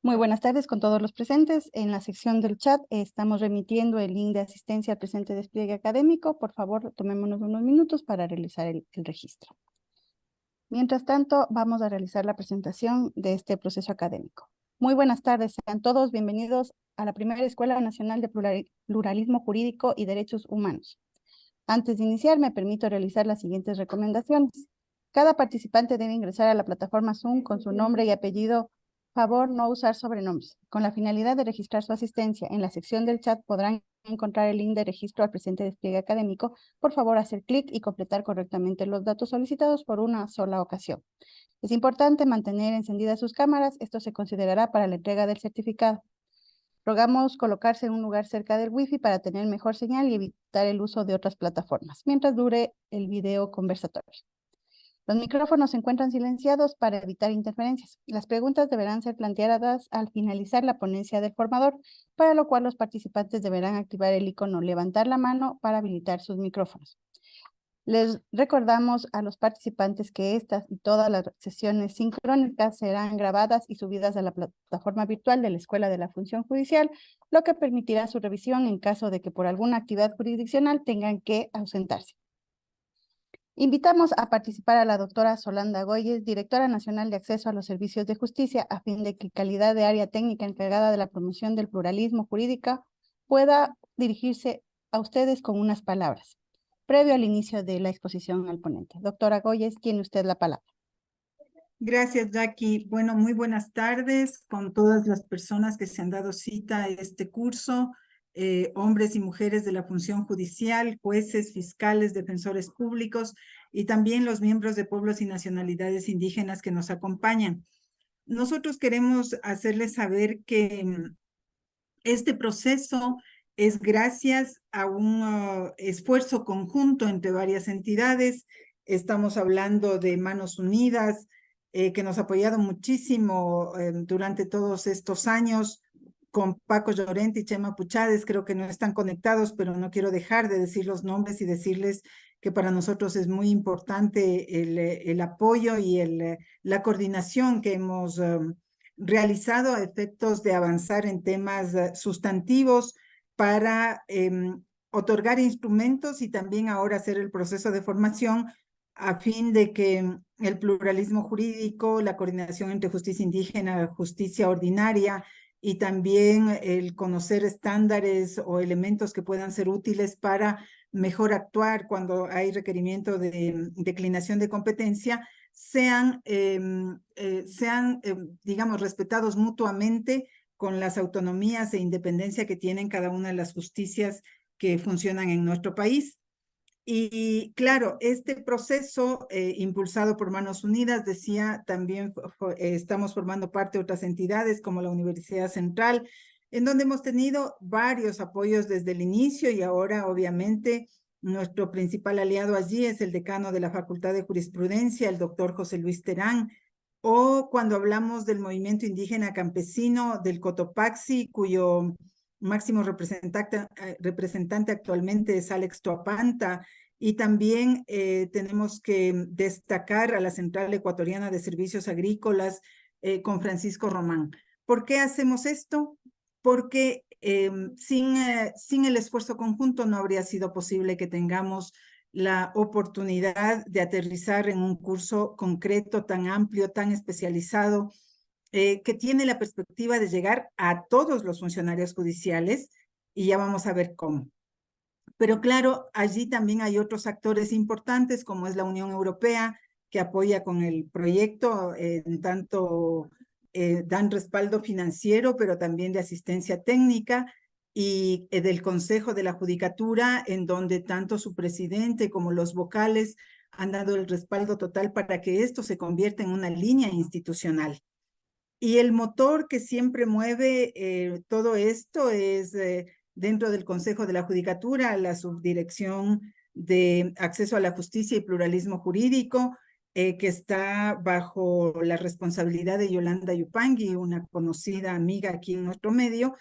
Muy buenas tardes con todos los presentes. En la sección del chat estamos remitiendo el link de asistencia al presente despliegue académico. Por favor, tomémonos unos minutos para realizar el registro. Mientras tanto, vamos a realizar la presentación de este proceso académico. Muy buenas tardes, sean todos bienvenidos a la primera Escuela Nacional de Pluralismo Jurídico y Derechos Humanos. Antes de iniciar, me permito realizar las siguientes recomendaciones. Cada participante debe ingresar a la plataforma Zoom con su nombre y apellido. Favor no usar sobrenombres. Con la finalidad de registrar su asistencia, en la sección del chat podrán encontrar el link de registro al presente despliegue académico. Por favor, hacer clic y completar correctamente los datos solicitados por una sola ocasión. Es importante mantener encendidas sus cámaras. Esto se considerará para la entrega del certificado. Rogamos colocarse en un lugar cerca del Wi-Fi para tener mejor señal y evitar el uso de otras plataformas, mientras dure el video conversatorio. Los micrófonos se encuentran silenciados para evitar interferencias. Las preguntas deberán ser planteadas al finalizar la ponencia del formador, para lo cual los participantes deberán activar el icono levantar la mano para habilitar sus micrófonos. Les recordamos a los participantes que estas y todas las sesiones sincrónicas serán grabadas y subidas a la plataforma virtual de la Escuela de la Función Judicial, lo que permitirá su revisión en caso de que por alguna actividad jurisdiccional tengan que ausentarse. Invitamos a participar a la doctora Solanda Goyes, directora nacional de acceso a los servicios de justicia, a fin de que calidad de área técnica encargada de la promoción del pluralismo jurídico pueda dirigirse a ustedes con unas palabras, previo al inicio de la exposición al ponente. Doctora Goyes, tiene usted la palabra. Gracias, Jackie. Bueno, muy buenas tardes con todas las personas que se han dado cita a este curso, hombres y mujeres de la función judicial, jueces, fiscales, defensores públicos y también los miembros de pueblos y nacionalidades indígenas que nos acompañan. Nosotros queremos hacerles saber que este proceso es gracias a un esfuerzo conjunto entre varias entidades. Estamos hablando de Manos Unidas, que nos ha apoyado muchísimo durante todos estos años, con Paco Llorente y Chema Puchades. Creo que no están conectados, pero no quiero dejar de decir los nombres y decirles que para nosotros es muy importante el apoyo y la coordinación que hemos realizado a efectos de avanzar en temas sustantivos para otorgar instrumentos y también ahora hacer el proceso de formación a fin de que el pluralismo jurídico, la coordinación entre justicia indígena, justicia ordinaria y también el conocer estándares o elementos que puedan ser útiles para mejor actuar cuando hay requerimiento de declinación de competencia, sean, digamos, respetados mutuamente con las autonomías e independencia que tienen cada una de las justicias que funcionan en nuestro país. Y claro, este proceso impulsado por Manos Unidas, decía, también estamos formando parte de otras entidades como la Universidad Central, en donde hemos tenido varios apoyos desde el inicio y ahora obviamente nuestro principal aliado allí es el decano de la Facultad de Jurisprudencia, el doctor José Luis Terán, o cuando hablamos del movimiento indígena campesino del Cotopaxi, cuyo máximo representante actualmente es Alex Toapanta, y también tenemos que destacar a la Central Ecuatoriana de Servicios Agrícolas con Francisco Román. ¿Por qué hacemos esto? Porque sin el esfuerzo conjunto no habría sido posible que tengamos la oportunidad de aterrizar en un curso concreto, tan amplio, tan especializado, que tiene la perspectiva de llegar a todos los funcionarios judiciales, y ya vamos a ver cómo. Pero claro, allí también hay otros actores importantes, como es la Unión Europea, que apoya con el proyecto, en tanto dan respaldo financiero, pero también de asistencia técnica, y del Consejo de la Judicatura, en donde tanto su presidente como los vocales han dado el respaldo total para que esto se convierta en una línea institucional. Y el motor que siempre mueve todo esto es dentro del Consejo de la Judicatura, la Subdirección de Acceso a la Justicia y Pluralismo Jurídico, que está bajo la responsabilidad de Yolanda Yupangui, una conocida amiga aquí en nuestro medio,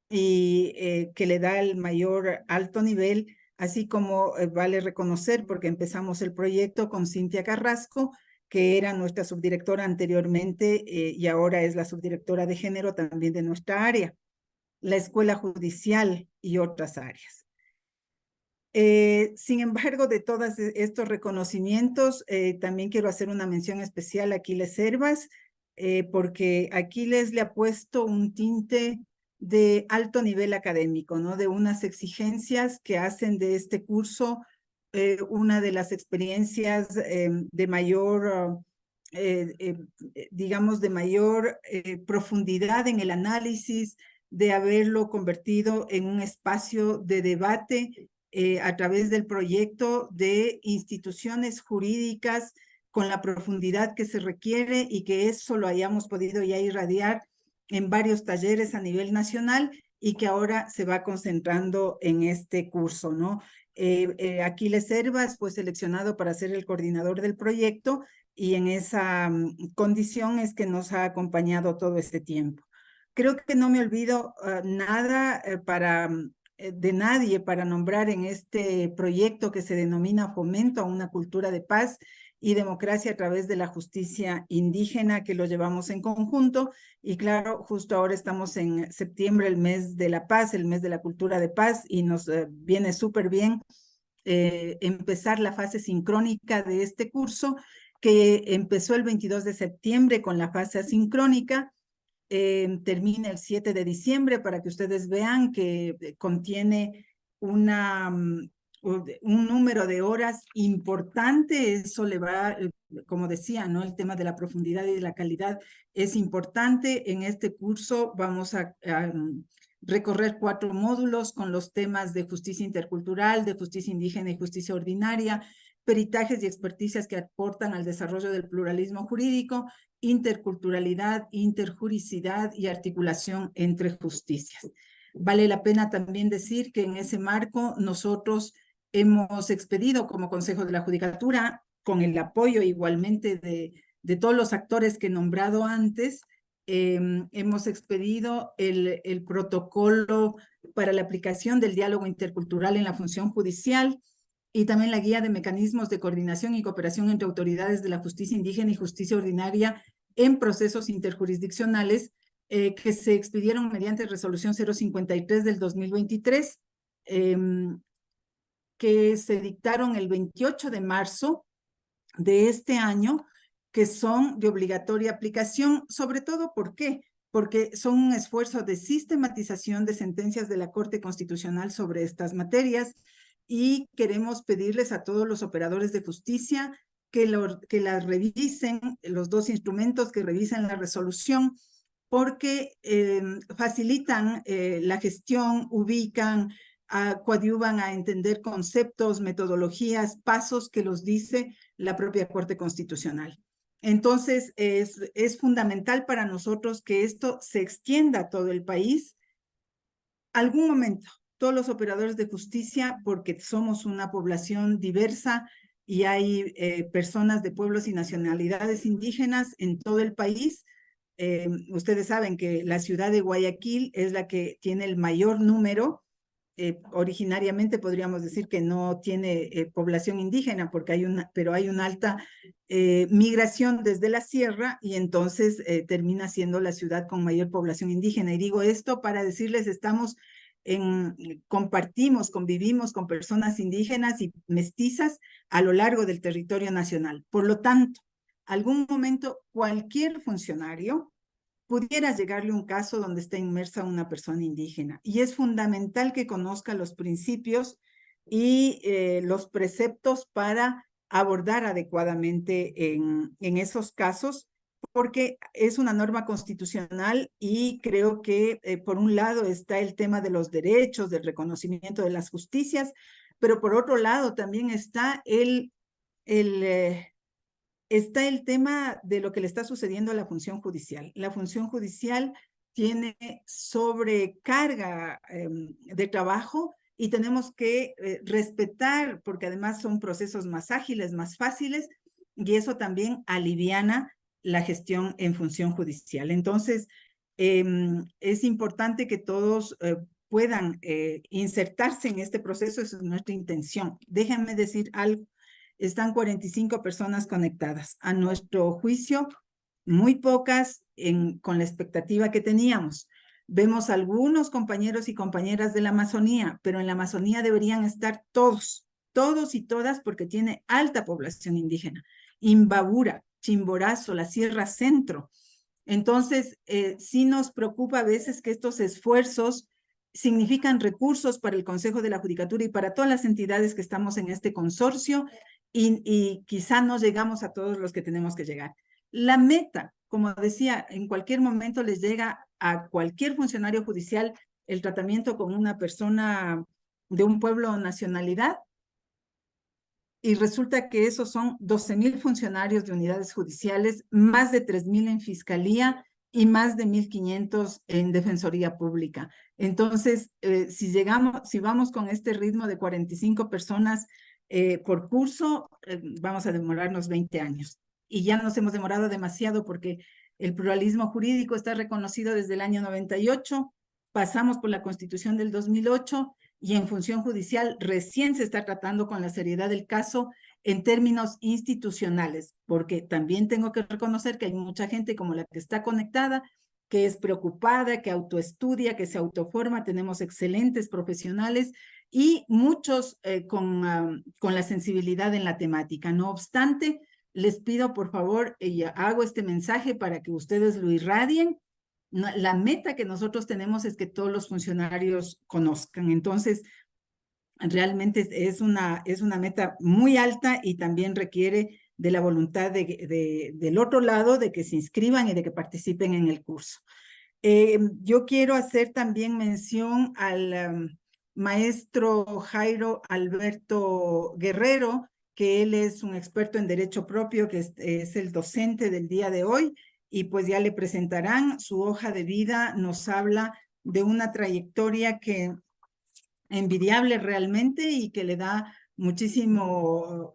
y que le da el mayor alto nivel, así como vale reconocer, porque empezamos el proyecto con Cintia Carrasco, que era nuestra subdirectora anteriormente y ahora es la subdirectora de género también de nuestra área, la Escuela Judicial y otras áreas. Sin embargo, de todos estos reconocimientos, también quiero hacer una mención especial a Aquiles Hervas, porque Aquiles le ha puesto un tinte de alto nivel académico, ¿no? De unas exigencias que hacen de este curso una de las experiencias de mayor, digamos, de mayor profundidad en el análisis, de haberlo convertido en un espacio de debate a través del proyecto de instituciones jurídicas con la profundidad que se requiere y que eso lo hayamos podido ya irradiar en varios talleres a nivel nacional y que ahora se va concentrando en este curso, ¿no? Aquiles Hervas fue seleccionado para ser el coordinador del proyecto y en esa condición es que nos ha acompañado todo este tiempo. Creo que no me olvido nada de nadie para nombrar en este proyecto que se denomina Fomento a una cultura de paz y democracia a través de la justicia indígena, que lo llevamos en conjunto. Y claro, justo ahora estamos en septiembre, el mes de la paz, el mes de la cultura de paz, y nos viene súper bien empezar la fase sincrónica de este curso, que empezó el 22 de septiembre con la fase asincrónica, termina el 7 de diciembre para que ustedes vean que contiene un número de horas importante. Eso le va, como decía, ¿no? El tema de la profundidad y de la calidad es importante. En este curso vamos a recorrer 4 módulos con los temas de justicia intercultural, de justicia indígena y justicia ordinaria, peritajes y experticias que aportan al desarrollo del pluralismo jurídico, interculturalidad, interjuricidad y articulación entre justicias. Vale la pena también decir que en ese marco nosotros hemos expedido como Consejo de la Judicatura, con el apoyo igualmente de todos los actores que he nombrado antes, hemos expedido el protocolo para la aplicación del diálogo intercultural en la función judicial y también la guía de mecanismos de coordinación y cooperación entre autoridades de la justicia indígena y justicia ordinaria en procesos interjurisdiccionales que se expidieron mediante resolución 053 del 2023, que se dictaron el 28 de marzo de este año, que son de obligatoria aplicación, sobre todo, ¿por qué? Porque son un esfuerzo de sistematización de sentencias de la Corte Constitucional sobre estas materias y queremos pedirles a todos los operadores de justicia que las revisen, los 2 instrumentos que revisen la resolución, porque facilitan la gestión, ubican, coadyuvan a entender conceptos, metodologías, pasos que los dice la propia Corte Constitucional. Entonces, es fundamental para nosotros que esto se extienda a todo el país. Algún momento, todos los operadores de justicia, porque somos una población diversa y hay personas de pueblos y nacionalidades indígenas en todo el país. Ustedes saben que la ciudad de Guayaquil es la que tiene el mayor número. Originariamente podríamos decir que no tiene población indígena, porque pero hay una alta migración desde la sierra y entonces termina siendo la ciudad con mayor población indígena. Y digo esto para decirles, compartimos, convivimos con personas indígenas y mestizas a lo largo del territorio nacional. Por lo tanto, algún momento cualquier funcionario pudiera llegarle un caso donde está inmersa una persona indígena. Y es fundamental que conozca los principios y los preceptos para abordar adecuadamente en esos casos, porque es una norma constitucional y creo que por un lado está el tema de los derechos, del reconocimiento de las justicias, pero por otro lado también está está el tema de lo que le está sucediendo a la función judicial. La función judicial tiene sobrecarga de trabajo y tenemos que respetar, porque además son procesos más ágiles, más fáciles, y eso también aliviana la gestión en función judicial. Entonces, es importante que todos puedan insertarse en este proceso, esa es nuestra intención. Déjenme decir algo. están 45 personas conectadas. A nuestro juicio, muy pocas con la expectativa que teníamos. Vemos algunos compañeros y compañeras de la Amazonía, pero en la Amazonía deberían estar todos y todas, porque tiene alta población indígena. Imbabura, Chimborazo, la Sierra Centro. Entonces, sí nos preocupa a veces que estos esfuerzos significan recursos para el Consejo de la Judicatura y para todas las entidades que estamos en este consorcio, y quizá no llegamos a todos los que tenemos que llegar. La meta, como decía, en cualquier momento les llega a cualquier funcionario judicial el tratamiento con una persona de un pueblo o nacionalidad, y resulta que esos son 12,000 funcionarios de unidades judiciales, más de 3,000 en fiscalía y más de 1,500 en defensoría pública. Entonces, si vamos con este ritmo de 45 personas por curso, vamos a demorarnos 20 años. Y ya nos hemos demorado demasiado porque el pluralismo jurídico está reconocido desde el año 98, pasamos por la Constitución del 2008, y en función judicial recién se está tratando con la seriedad del caso en términos institucionales, porque también tengo que reconocer que hay mucha gente como la que está conectada, que es preocupada, que autoestudia, que se autoforma. Tenemos excelentes profesionales y muchos con la sensibilidad en la temática. No obstante, les pido por favor, y hago este mensaje para que ustedes lo irradien. La meta que nosotros tenemos es que todos los funcionarios conozcan. Entonces, realmente es una meta muy alta y también requiere de la voluntad del otro lado, de que se inscriban y de que participen en el curso. Yo quiero hacer también mención al maestro Jairo Alberto Guerrero, que él es un experto en derecho propio, que es el docente del día de hoy, y pues ya le presentarán su hoja de vida. Nos habla de una trayectoria que envidiable realmente y que le da muchísima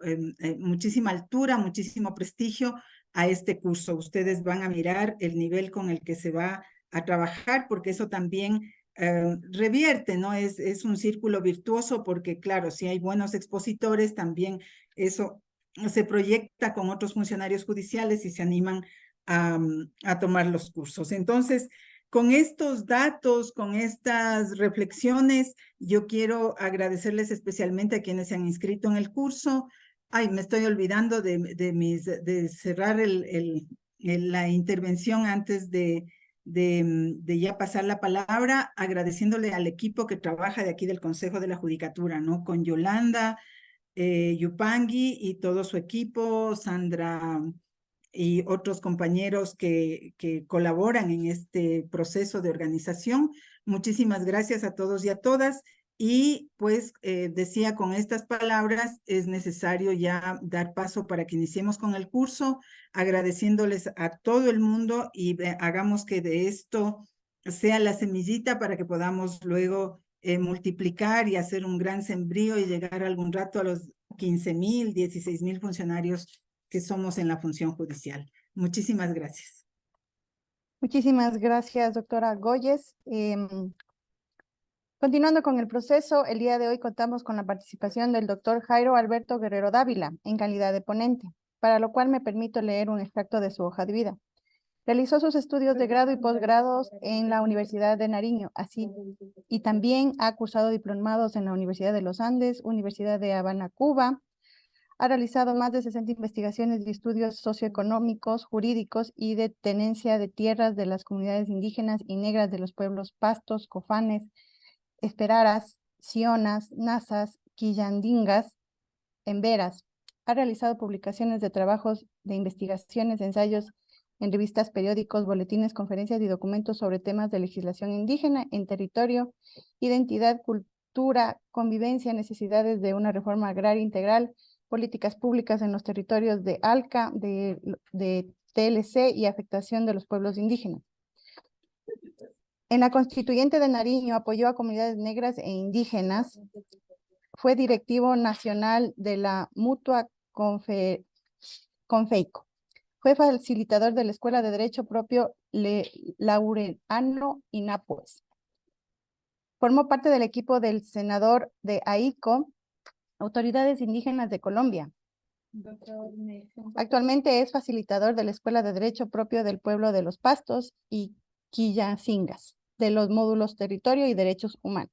altura, muchísimo prestigio a este curso. Ustedes van a mirar el nivel con el que se va a trabajar, porque eso también revierte, ¿no? Es un círculo virtuoso, porque claro, si hay buenos expositores, también eso se proyecta con otros funcionarios judiciales y se animan a tomar los cursos. Entonces, con estos datos, con estas reflexiones, yo quiero agradecerles especialmente a quienes se han inscrito en el curso. Ay, me estoy olvidando de cerrar la intervención antes de ya pasar la palabra, agradeciéndole al equipo que trabaja de aquí del Consejo de la Judicatura, ¿no? Con Yolanda Yupanqui y todo su equipo, Sandra y otros compañeros que colaboran en este proceso de organización. Muchísimas gracias a todos y a todas. Y pues decía, con estas palabras es necesario ya dar paso para que iniciemos con el curso, agradeciéndoles a todo el mundo, y hagamos que de esto sea la semillita para que podamos luego multiplicar y hacer un gran sembrío y llegar algún rato a los 15,000, 16,000 funcionarios que somos en la función judicial. Muchísimas gracias. Muchísimas gracias, doctora Goyes. Continuando con el proceso, el día de hoy contamos con la participación del doctor Jairo Alberto Guerrero Dávila en calidad de ponente, para lo cual me permito leer un extracto de su hoja de vida. Realizó sus estudios de grado y posgrados en la Universidad de Nariño, y también ha cursado diplomados en la Universidad de los Andes, Universidad de Habana, Cuba. Ha realizado más de 60 investigaciones y estudios socioeconómicos, jurídicos y de tenencia de tierras de las comunidades indígenas y negras de los pueblos Pastos, Cofanes, Esperaras, Sionas, Nazas, Quillandingas, Emberas. Ha realizado publicaciones de trabajos de investigaciones, ensayos en revistas, periódicos, boletines, conferencias y documentos sobre temas de legislación indígena en territorio, identidad, cultura, convivencia, necesidades de una reforma agraria integral, políticas públicas en los territorios de ALCA, de TLC y afectación de los pueblos indígenas. En la Constituyente de Nariño apoyó a comunidades negras e indígenas. Fue directivo nacional de la Mutua Confeico. Fue facilitador de la Escuela de Derecho Propio Laureano Inapues. Formó parte del equipo del senador de AICO, Autoridades Indígenas de Colombia. Actualmente es facilitador de la Escuela de Derecho propio del pueblo de Los Pastos y Quillacingas, de los módulos Territorio y Derechos Humanos.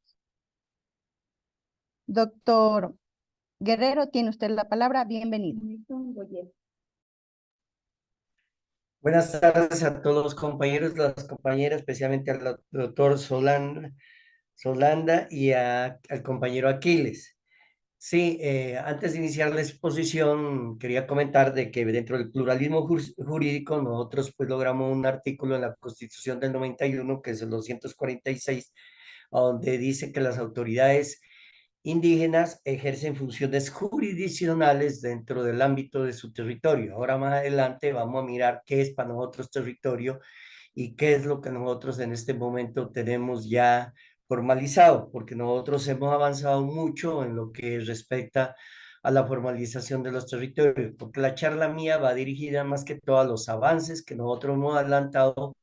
Doctor Guerrero, tiene usted la palabra. Bienvenido. Buenas tardes a todos los compañeros, las compañeras, especialmente al doctor Solanda y al compañero Aquiles. Sí, antes de iniciar la exposición, quería comentar de que dentro del pluralismo jurídico nosotros pues logramos un artículo en la Constitución del 91, que es el 246, donde dice que las autoridades indígenas ejercen funciones jurisdiccionales dentro del ámbito de su territorio. Ahora más adelante vamos a mirar qué es para nosotros territorio y qué es lo que nosotros en este momento tenemos ya formalizado, porque nosotros hemos avanzado mucho en lo que respecta a la formalización de los territorios, porque la charla mía va dirigida más que todo a los avances que nosotros hemos adelantado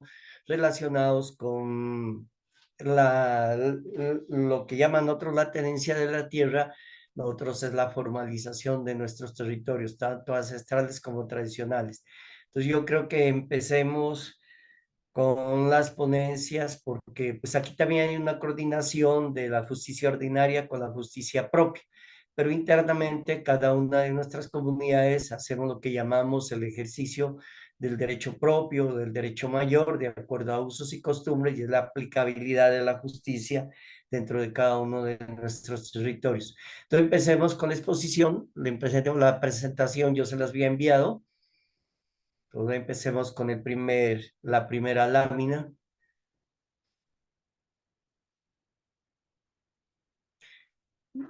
relacionados con lo que llaman otros la tenencia de la tierra, nosotros es la formalización de nuestros territorios, tanto ancestrales como tradicionales. Entonces yo creo que empecemos con las ponencias, porque pues aquí también hay una coordinación de la justicia ordinaria con la justicia propia, pero internamente cada una de nuestras comunidades hacemos lo que llamamos el ejercicio del derecho propio, del derecho mayor, de acuerdo a usos y costumbres, y es la aplicabilidad de la justicia dentro de cada uno de nuestros territorios. Entonces empecemos con la exposición, la presentación yo se las había enviado. Entonces empecemos con la primera lámina.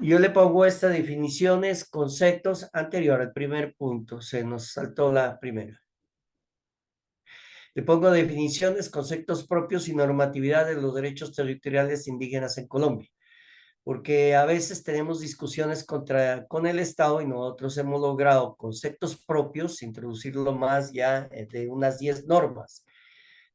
Yo le pongo estas definiciones, conceptos anterior al primer punto. Se nos saltó la primera. Le pongo definiciones, conceptos propios y normatividad de los derechos territoriales indígenas en Colombia. Porque a veces tenemos discusiones con el Estado y nosotros hemos logrado conceptos propios, introducirlo más ya de unas 10 normas.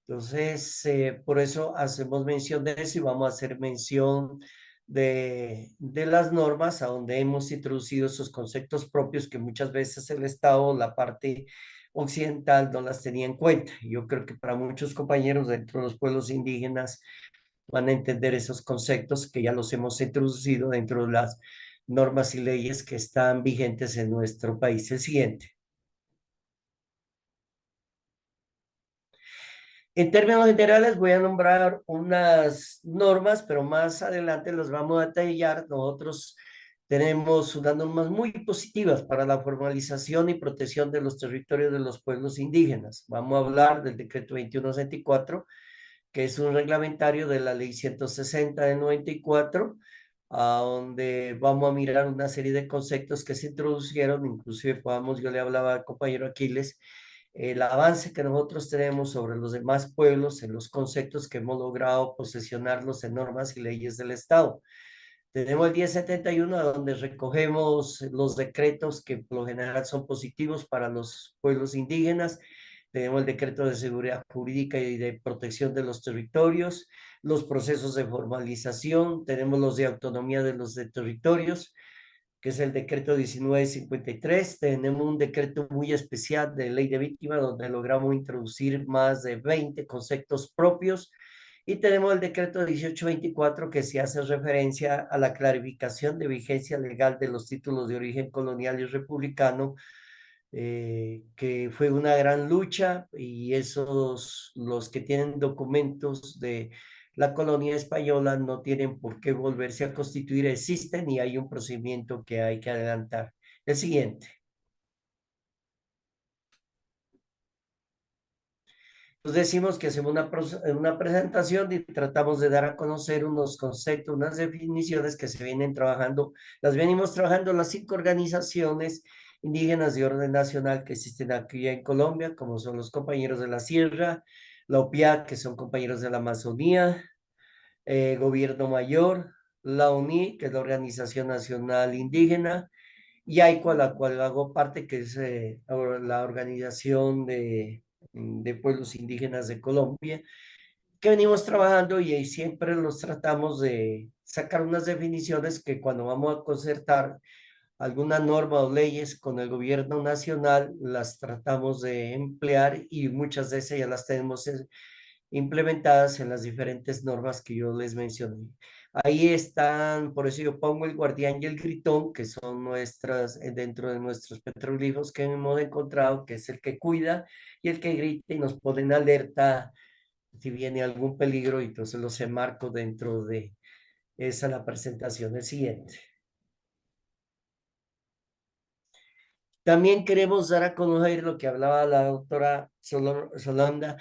Entonces, por eso hacemos mención de eso y vamos a hacer mención de las normas a donde hemos introducido esos conceptos propios que muchas veces el Estado, la parte occidental, no las tenía en cuenta. Yo creo que para muchos compañeros dentro de los pueblos indígenas van a entender esos conceptos que ya los hemos introducido dentro de las normas y leyes que están vigentes en nuestro país. El siguiente. En términos generales voy a nombrar unas normas, pero más adelante las vamos a detallar. Nosotros tenemos unas normas muy positivas para la formalización y protección de los territorios de los pueblos indígenas. Vamos a hablar del decreto 2164, que es un reglamentario de la ley 160 del 94, a donde vamos a mirar una serie de conceptos que se introducieron, inclusive yo le hablaba al compañero Aquiles, el avance que nosotros tenemos sobre los demás pueblos en los conceptos que hemos logrado posesionarlos en normas y leyes del Estado. Tenemos el 1071, donde recogemos los decretos que por lo general son positivos para los pueblos indígenas. Tenemos el decreto de seguridad jurídica y de protección de los territorios, los procesos de formalización, tenemos los de autonomía de los territorios, que es el decreto 1953. Tenemos un decreto muy especial de ley de víctima, donde logramos introducir más de 20 conceptos propios. Y tenemos el decreto 1824, que se hace referencia a la clarificación de vigencia legal de los títulos de origen colonial y republicano, que fue una gran lucha, y esos, los que tienen documentos de la colonia española, no tienen por qué volverse a constituir, existen y hay un procedimiento que hay que adelantar. El siguiente. Nos decimos que hacemos una presentación y tratamos de dar a conocer unos conceptos, unas definiciones que se vienen trabajando, las venimos trabajando las 5 organizaciones indígenas de orden nacional que existen aquí en Colombia, como son los compañeros de la Sierra, la OPIA, que son compañeros de la Amazonía, Gobierno Mayor, la UNI, que es la Organización Nacional Indígena, y AICO, a la cual hago parte, que es la Organización de Pueblos Indígenas de Colombia, que venimos trabajando y ahí siempre los tratamos de sacar unas definiciones que cuando vamos a concertar alguna norma o leyes con el gobierno nacional, las tratamos de emplear y muchas de esas ya las tenemos implementadas en las diferentes normas que yo les mencioné. Ahí están, por eso yo pongo el guardián y el gritón, que son nuestras, dentro de nuestros petroglifos que hemos encontrado, que es el que cuida y el que grita y nos pone en alerta si viene algún peligro, y entonces los enmarco dentro de esa la presentación. El siguiente. También queremos dar a conocer lo que hablaba la doctora Solanda,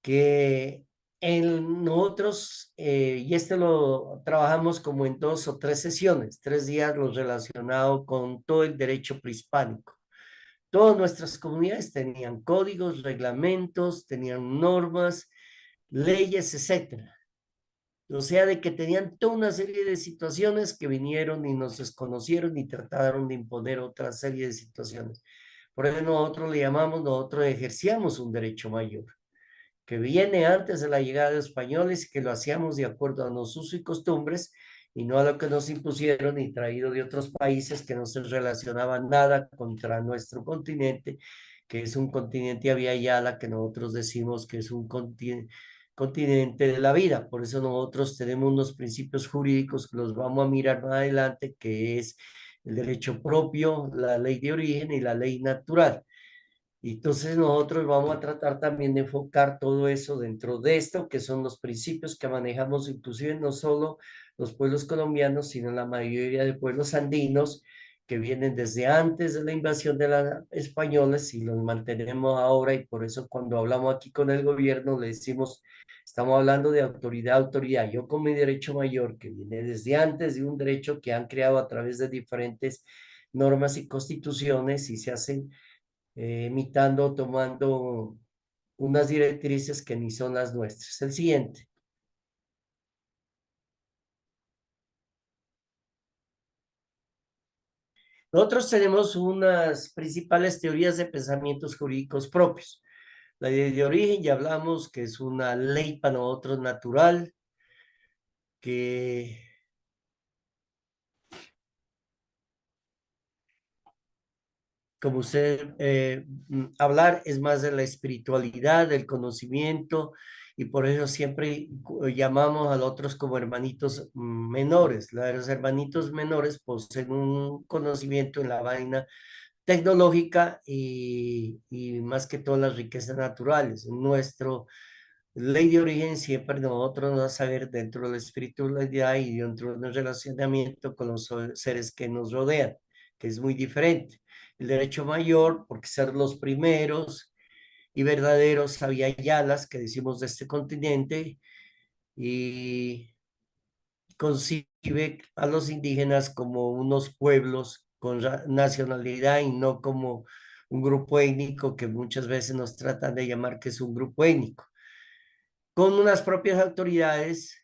que en nosotros, y este lo trabajamos como en 2 o 3 sesiones, 3 días, lo relacionado con todo el derecho prehispánico. Todas nuestras comunidades tenían códigos, reglamentos, tenían normas, leyes, etcétera. O sea, de que tenían toda una serie de situaciones que vinieron y nos desconocieron y trataron de imponer otra serie de situaciones. Por eso nosotros ejercíamos un derecho mayor, que viene antes de la llegada de los españoles y que lo hacíamos de acuerdo a los usos y costumbres y no a lo que nos impusieron y traído de otros países que no se relacionaban nada contra nuestro continente, que es un continente Abya Yala, que nosotros decimos que es un continente de la vida. Por eso nosotros tenemos unos principios jurídicos que los vamos a mirar más adelante, que es el derecho propio, la ley de origen y la ley natural. Y entonces nosotros vamos a tratar también de enfocar todo eso dentro de esto, que son los principios que manejamos inclusive no solo los pueblos colombianos, sino la mayoría de pueblos andinos que vienen desde antes de la invasión de los españoles y los mantenemos ahora. Y por eso cuando hablamos aquí con el gobierno le decimos, estamos hablando de autoridad, autoridad. Yo con mi derecho mayor, que viene desde antes de un derecho que han creado a través de diferentes normas y constituciones y se hacen imitando, tomando unas directrices que ni son las nuestras. El siguiente. Nosotros tenemos unas principales teorías de pensamientos jurídicos propios. La ley de origen, ya hablamos que es una ley para nosotros natural, que como usted hablar es más de la espiritualidad, del conocimiento, y por eso siempre llamamos a los otros como hermanitos menores. Los hermanitos menores poseen un conocimiento en la vaina tecnológica y más que todo las riquezas naturales. Nuestro ley de origen siempre nosotros nos va a saber dentro de la espiritualidad y dentro de un relacionamiento con los seres que nos rodean, que es muy diferente. El derecho mayor, porque ser los primeros y verdaderos yalas que decimos de este continente, y concibe a los indígenas como unos pueblos con nacionalidad y no como un grupo étnico que muchas veces nos tratan de llamar que es un grupo étnico, con unas propias autoridades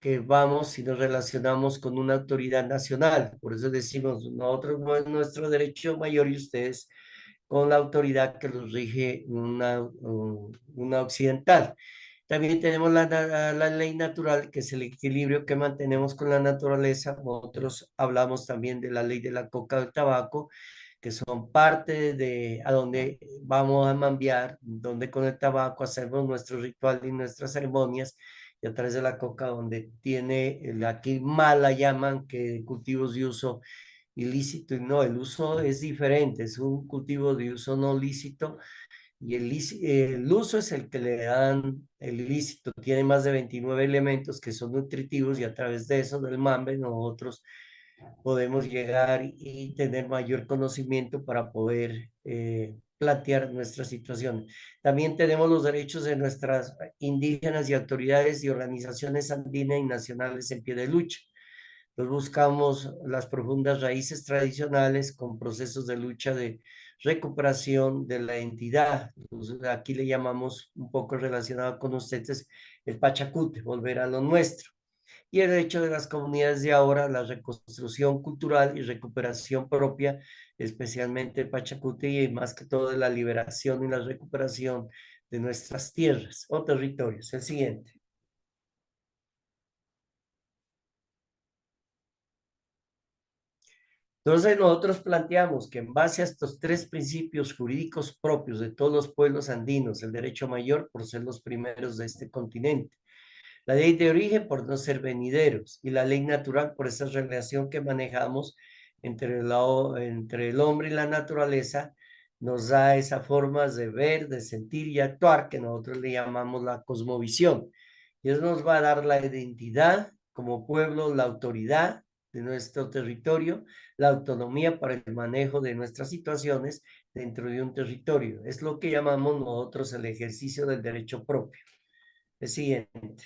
que vamos y nos relacionamos con una autoridad nacional. Por eso decimos, nosotros no es nuestro derecho mayor y ustedes con la autoridad que los rige una occidental. También tenemos la ley natural, que es el equilibrio que mantenemos con la naturaleza. Nosotros hablamos también de la ley de la coca del tabaco, que son parte de a donde vamos a mambiar, donde con el tabaco hacemos nuestro ritual y nuestras ceremonias, y a través de la coca, donde tiene, aquí mala llaman que cultivos de uso ilícito, y no, el uso es diferente, es un cultivo de uso no lícito, y el uso es el que le dan el ilícito, tiene más de 29 elementos que son nutritivos y a través de eso, del mambe, nosotros podemos llegar y tener mayor conocimiento para poder plantear nuestra situación. También tenemos los derechos de nuestras indígenas y autoridades y organizaciones andinas y nacionales en pie de lucha. Nos buscamos las profundas raíces tradicionales con procesos de lucha de recuperación de la entidad. Entonces, aquí le llamamos un poco relacionado con ustedes el Pachacute, volver a lo nuestro. Y el derecho de las comunidades de ahora, la reconstrucción cultural y recuperación propia, especialmente el Pachacute y más que todo la liberación y la recuperación de nuestras tierras o territorios. El siguiente. Entonces nosotros planteamos que en base a estos tres principios jurídicos propios de todos los pueblos andinos, el derecho mayor por ser los primeros de este continente, la ley de origen por no ser venideros y la ley natural por esa relación que manejamos entre el hombre y la naturaleza, nos da esas formas de ver, de sentir y actuar que nosotros le llamamos la cosmovisión. Y eso nos va a dar la identidad como pueblo, la autoridad de nuestro territorio, la autonomía para el manejo de nuestras situaciones dentro de un territorio. Es lo que llamamos nosotros el ejercicio del derecho propio. El siguiente.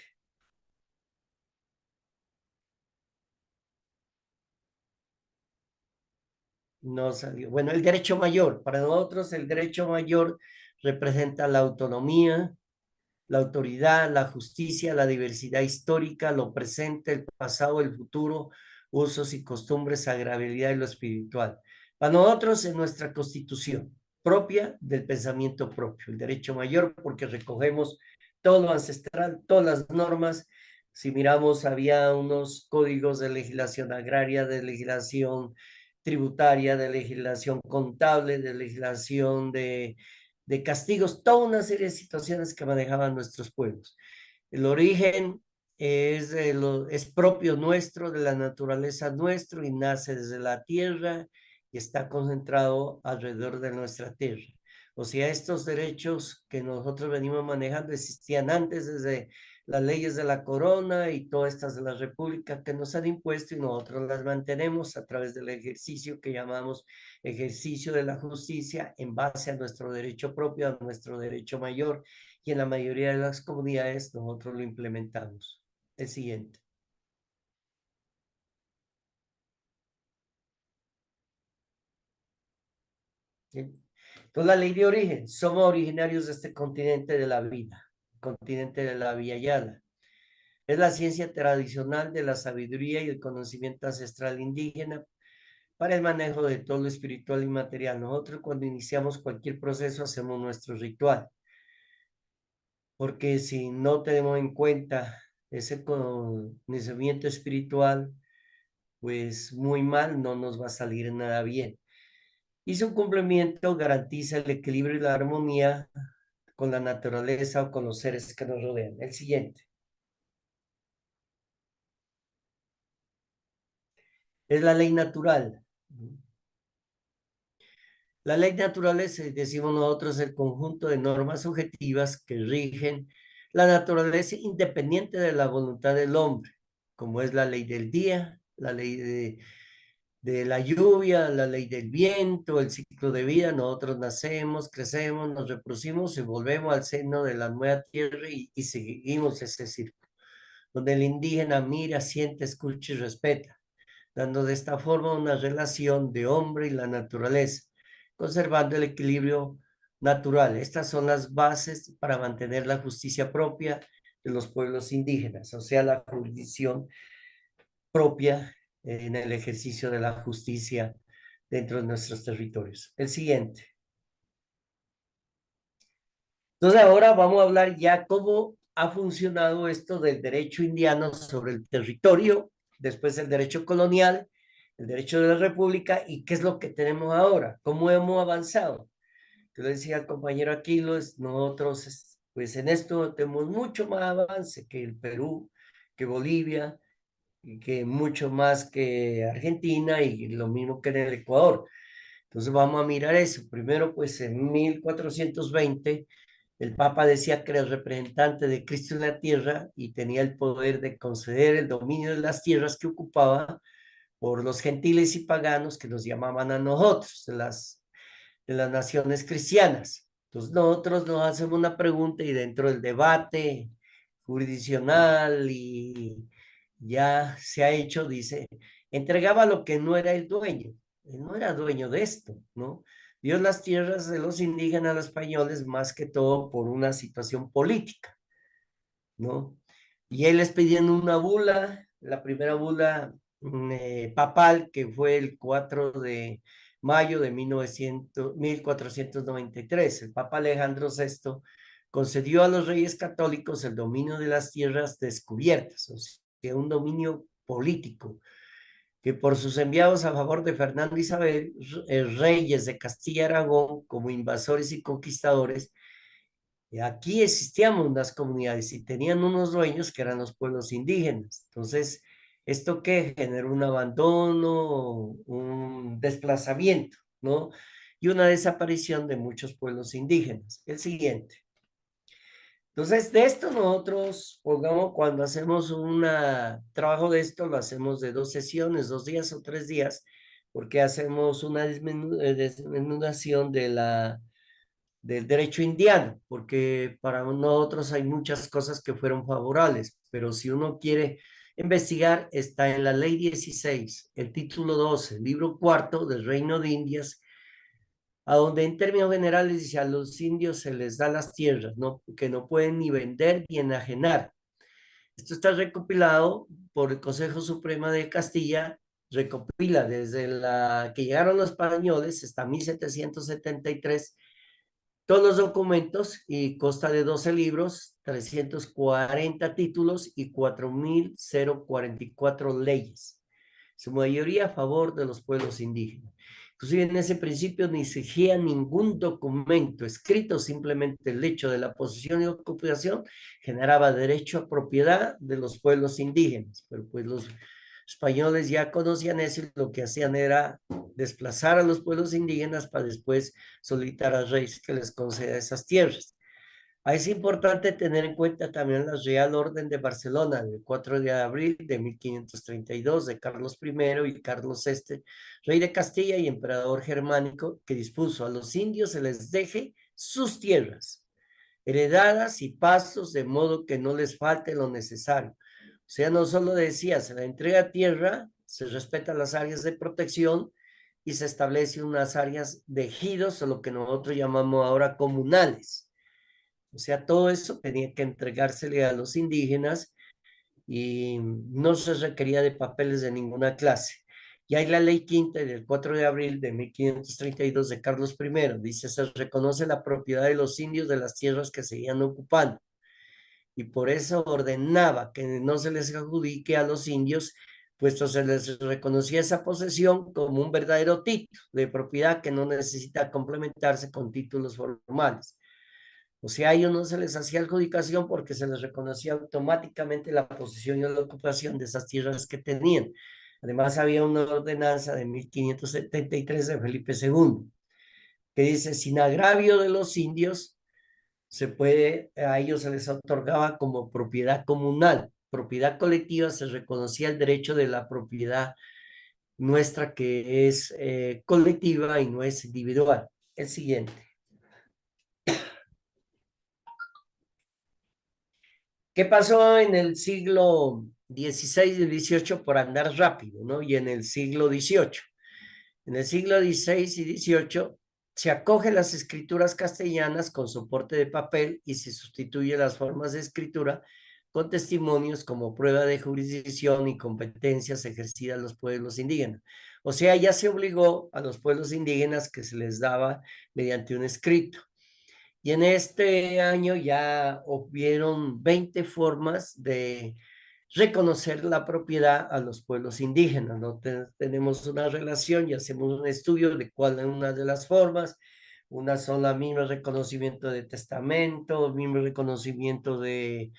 No salió. Bueno, el derecho mayor. Para nosotros el derecho mayor representa la autonomía, la autoridad, la justicia, la diversidad histórica, lo presente, el pasado, el futuro, usos y costumbres, sagrabilidad y lo espiritual. Para nosotros es nuestra constitución propia del pensamiento propio, el derecho mayor, porque recogemos todo lo ancestral, todas las normas. Si miramos, había unos códigos de legislación agraria, de legislación tributaria, de legislación contable, de legislación de castigos, toda una serie de situaciones que manejaban nuestros pueblos. El origen es propio nuestro, de la naturaleza nuestro, y nace desde la tierra y está concentrado alrededor de nuestra tierra. O sea, estos derechos que nosotros venimos manejando existían antes, desde las leyes de la corona y todas estas de la república que nos han impuesto, y nosotros las mantenemos a través del ejercicio que llamamos ejercicio de la justicia en base a nuestro derecho propio, a nuestro derecho mayor, y en la mayoría de las comunidades nosotros lo implementamos. El siguiente. ¿Sí? Entonces, la ley de origen. Somos originarios de este continente de la vida, continente de la Vía Yala. Es la ciencia tradicional de la sabiduría y el conocimiento ancestral indígena para el manejo de todo lo espiritual y material. Nosotros cuando iniciamos cualquier proceso hacemos nuestro ritual, porque si no tenemos en cuenta ese conocimiento espiritual, pues muy mal, no nos va a salir nada bien. Y su cumplimiento garantiza el equilibrio y la armonía con la naturaleza o con los seres que nos rodean. El siguiente. Es la ley natural. La ley natural es, decimos nosotros, el conjunto de normas objetivas que rigen la naturaleza independiente de la voluntad del hombre, como es la ley del día, la ley de la lluvia, la ley del viento, el ciclo de vida. Nosotros nacemos, crecemos, nos reproducimos y volvemos al seno de la nueva tierra y seguimos ese círculo, donde el indígena mira, siente, escucha y respeta, dando de esta forma una relación de hombre y la naturaleza, conservando el equilibrio natural. Estas son las bases para mantener la justicia propia de los pueblos indígenas, o sea, la jurisdicción propia en el ejercicio de la justicia dentro de nuestros territorios. El siguiente. Entonces ahora vamos a hablar ya cómo ha funcionado esto del derecho indiano sobre el territorio, después el derecho colonial, el derecho de la república, y qué es lo que tenemos ahora, cómo hemos avanzado. Yo le decía al compañero Aquiles, nosotros pues en esto tenemos mucho más avance que el Perú, que Bolivia, y que mucho más que Argentina, y lo mismo que en el Ecuador. Entonces vamos a mirar eso. Primero, pues en 1420 el Papa decía que era el representante de Cristo en la tierra y tenía el poder de conceder el dominio de las tierras que ocupaba por los gentiles y paganos que nos llamaban a nosotros, de las naciones cristianas. Entonces nosotros nos hacemos una pregunta, y dentro del debate jurisdiccional y ya se ha hecho, dice, entregaba lo que no era el dueño. Él no era dueño de esto, ¿no? Dio las tierras de los indígenas a los españoles más que todo por una situación política, ¿no? Y él les pidiendo una bula, la primera bula papal, que fue el 4 de mayo de 1493. El Papa Alejandro VI concedió a los reyes católicos el dominio de las tierras descubiertas, o sea, un dominio político, que por sus enviados a favor de Fernando e Isabel, reyes de Castilla y Aragón, como invasores y conquistadores, aquí existían unas comunidades y tenían unos dueños que eran los pueblos indígenas. Entonces, ¿esto qué? Generó un abandono, un desplazamiento, ¿no? Y una desaparición de muchos pueblos indígenas. El siguiente. Entonces, de esto nosotros, pongamos, cuando hacemos un trabajo de esto, lo hacemos de 2 sesiones, 2 días o 3 días, porque hacemos una desmenudación del derecho indiano, porque para nosotros hay muchas cosas que fueron favorables, pero si uno quiere investigar, está en la Ley 16, el título 12, libro cuarto del Reino de Indias, a donde en términos generales dice a los indios se les da las tierras, ¿no? Que no pueden ni vender ni enajenar. Esto está recopilado por el Consejo Supremo de Castilla, recopila desde la que llegaron los españoles hasta 1773 todos los documentos y consta de 12 libros, 340 títulos y 4.044 leyes. Su mayoría a favor de los pueblos indígenas. Inclusive en ese principio ni exigía ningún documento escrito, simplemente el hecho de la posesión y ocupación generaba derecho a propiedad de los pueblos indígenas, pero pues los españoles ya conocían eso y lo que hacían era desplazar a los pueblos indígenas para después solicitar al rey que les conceda esas tierras. Ahí es importante tener en cuenta también la Real Orden de Barcelona del 4 de abril de 1532 de Carlos I y Carlos VI, rey de Castilla y emperador germánico, que dispuso a los indios se les deje sus tierras, heredadas y pastos, de modo que no les falte lo necesario. O sea, no solo decía, se le entrega tierra, se respetan las áreas de protección y se establecen unas áreas de ejidos, o lo que nosotros llamamos ahora comunales. O sea, todo eso tenía que entregársele a los indígenas y no se requería de papeles de ninguna clase. Y hay la ley quinta del 4 de abril de 1532 de Carlos I, dice, se reconoce la propiedad de los indios de las tierras que seguían ocupando. Y por eso ordenaba que no se les adjudique a los indios, puesto se les reconocía esa posesión como un verdadero título de propiedad que no necesita complementarse con títulos formales. O sea, a ellos no se les hacía adjudicación porque se les reconocía automáticamente la posesión y la ocupación de esas tierras que tenían. Además, había una ordenanza de 1573 de Felipe II que dice, sin agravio de los indios, a ellos se les otorgaba como propiedad comunal. Propiedad colectiva se reconocía el derecho de la propiedad nuestra que es colectiva y no es individual. El siguiente. ¿Qué pasó en el siglo XVI y XVIII por andar rápido, ¿no? Y en el siglo XVIII. En el siglo XVI y XVIII se acoge las escrituras castellanas con soporte de papel y se sustituye las formas de escritura con testimonios como prueba de jurisdicción y competencias ejercidas a los pueblos indígenas. O sea, ya se obligó a los pueblos indígenas que se les daba mediante un escrito. Y en este año ya hubieron 20 formas de reconocer la propiedad a los pueblos indígenas, ¿no? Tenemos una relación y hacemos un estudio de cuál es una de las formas. Unas son la misma reconocimiento de testamento, el mismo reconocimiento de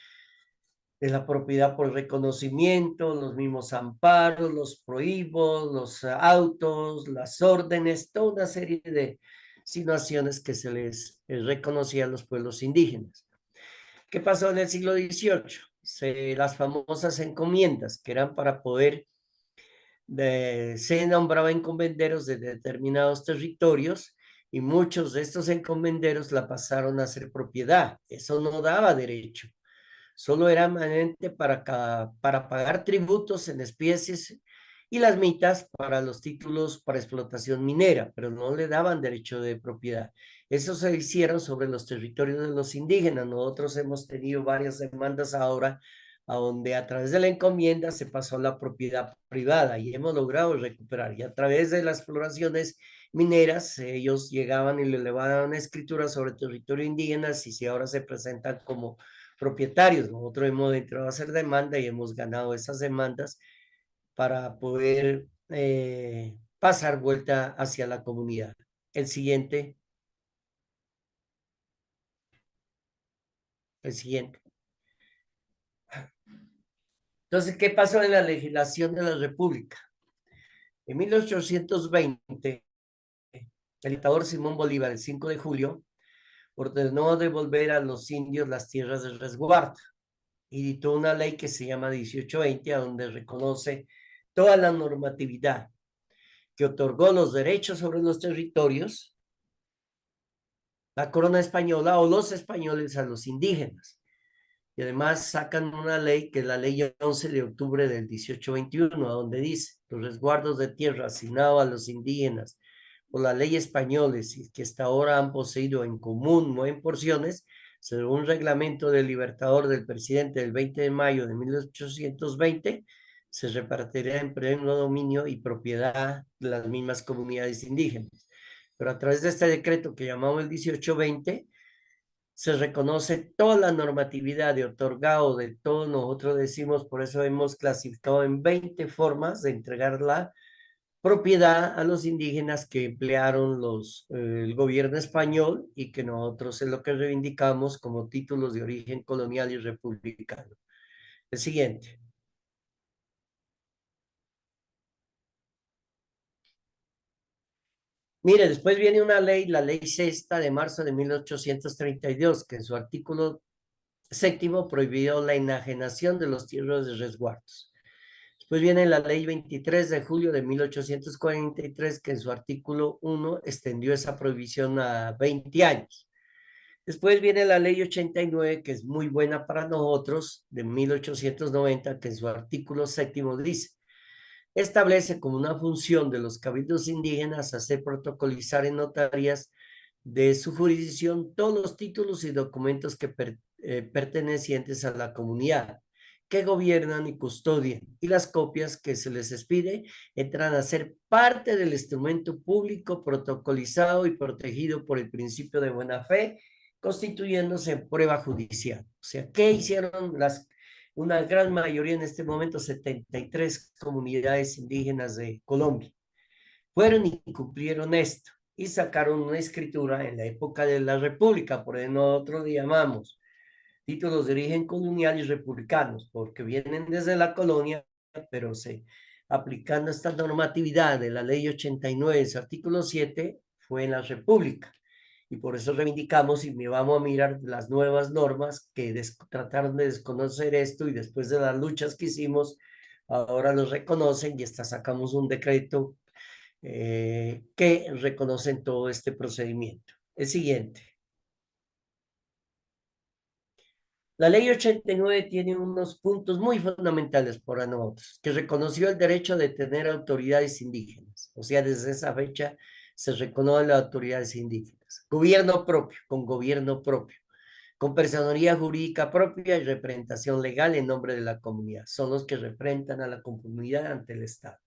la propiedad por reconocimiento, los mismos amparos, los prohibos, los autos, las órdenes, toda una serie de situaciones que se les reconocía a los pueblos indígenas. ¿Qué pasó en el siglo XVIII? Las famosas encomiendas, que eran para poder, se nombraba encomenderos de determinados territorios y muchos de estos encomenderos la pasaron a ser propiedad. Eso no daba derecho. Solo era manente para pagar tributos en especies y las mitas para los títulos para explotación minera, pero no le daban derecho de propiedad. Eso se hicieron sobre los territorios de los indígenas. Nosotros hemos tenido varias demandas ahora, a donde a través de la encomienda se pasó a la propiedad privada y hemos logrado recuperar. Y a través de las exploraciones mineras, ellos llegaban y le elevaban escrituras sobre territorio indígena y si ahora se presentan como propietarios. Nosotros hemos entrado a hacer demanda y hemos ganado esas demandas para poder pasar vuelta hacia la comunidad. El siguiente. El siguiente. Entonces, ¿qué pasó en la legislación de la República? En 1820, el dictador Simón Bolívar, el 5 de julio, ordenó devolver a los indios las tierras de resguardo y dictó una ley que se llama 1820, a donde reconoce toda la normatividad que otorgó los derechos sobre los territorios, la corona española o los españoles a los indígenas. Y además sacan una ley, que es la ley 11 de octubre del 1821, donde dice: los resguardos de tierra asignados a los indígenas por la ley española y que hasta ahora han poseído en común o en porciones, según un reglamento del Libertador del presidente del 20 de mayo de 1820, se repartirá en pleno dominio y propiedad de las mismas comunidades indígenas. Pero a través de este decreto que llamamos el 1820, se reconoce toda la normatividad de otorgado de todo. Nosotros decimos, por eso hemos clasificado en 20 formas de entregar la propiedad a los indígenas que emplearon el gobierno español, y que nosotros es lo que reivindicamos como títulos de origen colonial y republicano. El siguiente. Mire, después viene una ley, la ley sexta de marzo de 1832, que en su artículo séptimo prohibió la enajenación de los tierras de resguardos. Después viene la ley 23 de julio de 1843, que en su artículo 1 extendió esa prohibición a 20 años. Después viene la ley 89, que es muy buena para nosotros, de 1890, que en su artículo séptimo dice: establece como una función de los cabildos indígenas hacer protocolizar en notarías de su jurisdicción todos los títulos y documentos que pertenecientes a la comunidad, que gobiernan y custodian, y las copias que se les expide entran a ser parte del instrumento público protocolizado y protegido por el principio de buena fe, constituyéndose en prueba judicial. O sea, ¿qué hicieron una gran mayoría en este momento? 73 comunidades indígenas de Colombia fueron y cumplieron esto y sacaron una escritura en la época de la República. Por eso nosotros le llamamos títulos de origen colonial y republicanos, porque vienen desde la colonia, pero aplicando esta normatividad de la ley 89, su artículo 7, fue en la República. Y por eso reivindicamos, y me vamos a mirar las nuevas normas que trataron de desconocer esto, y después de las luchas que hicimos, ahora los reconocen, y hasta sacamos un decreto que reconocen todo este procedimiento. El siguiente. La ley 89 tiene unos puntos muy fundamentales para nosotros, que reconoció el derecho de tener autoridades indígenas. O sea, desde esa fecha se reconocen las autoridades indígenas. Gobierno propio, con personería jurídica propia y representación legal en nombre de la comunidad. Son los que representan a la comunidad ante el Estado.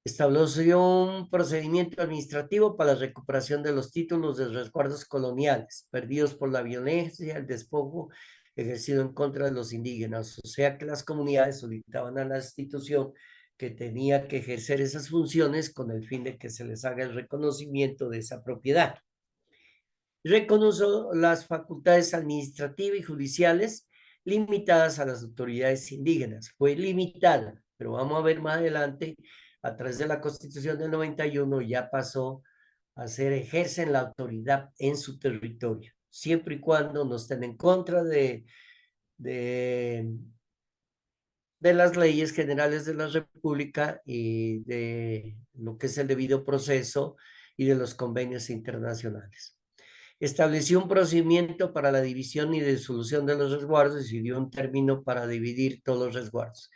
Estableció un procedimiento administrativo para la recuperación de los títulos de resguardos coloniales perdidos por la violencia, el despojo ejercido en contra de los indígenas. O sea que las comunidades solicitaban a la institución que tenía que ejercer esas funciones con el fin de que se les haga el reconocimiento de esa propiedad. Reconoció las facultades administrativas y judiciales limitadas a las autoridades indígenas. Fue limitada, pero vamos a ver más adelante, a través de la Constitución del 91, ya pasó a ejercen la autoridad en su territorio, siempre y cuando no estén en contra de las leyes generales de la República y de lo que es el debido proceso y de los convenios internacionales. Estableció un procedimiento para la división y disolución de los resguardos y dio un término para dividir todos los resguardos.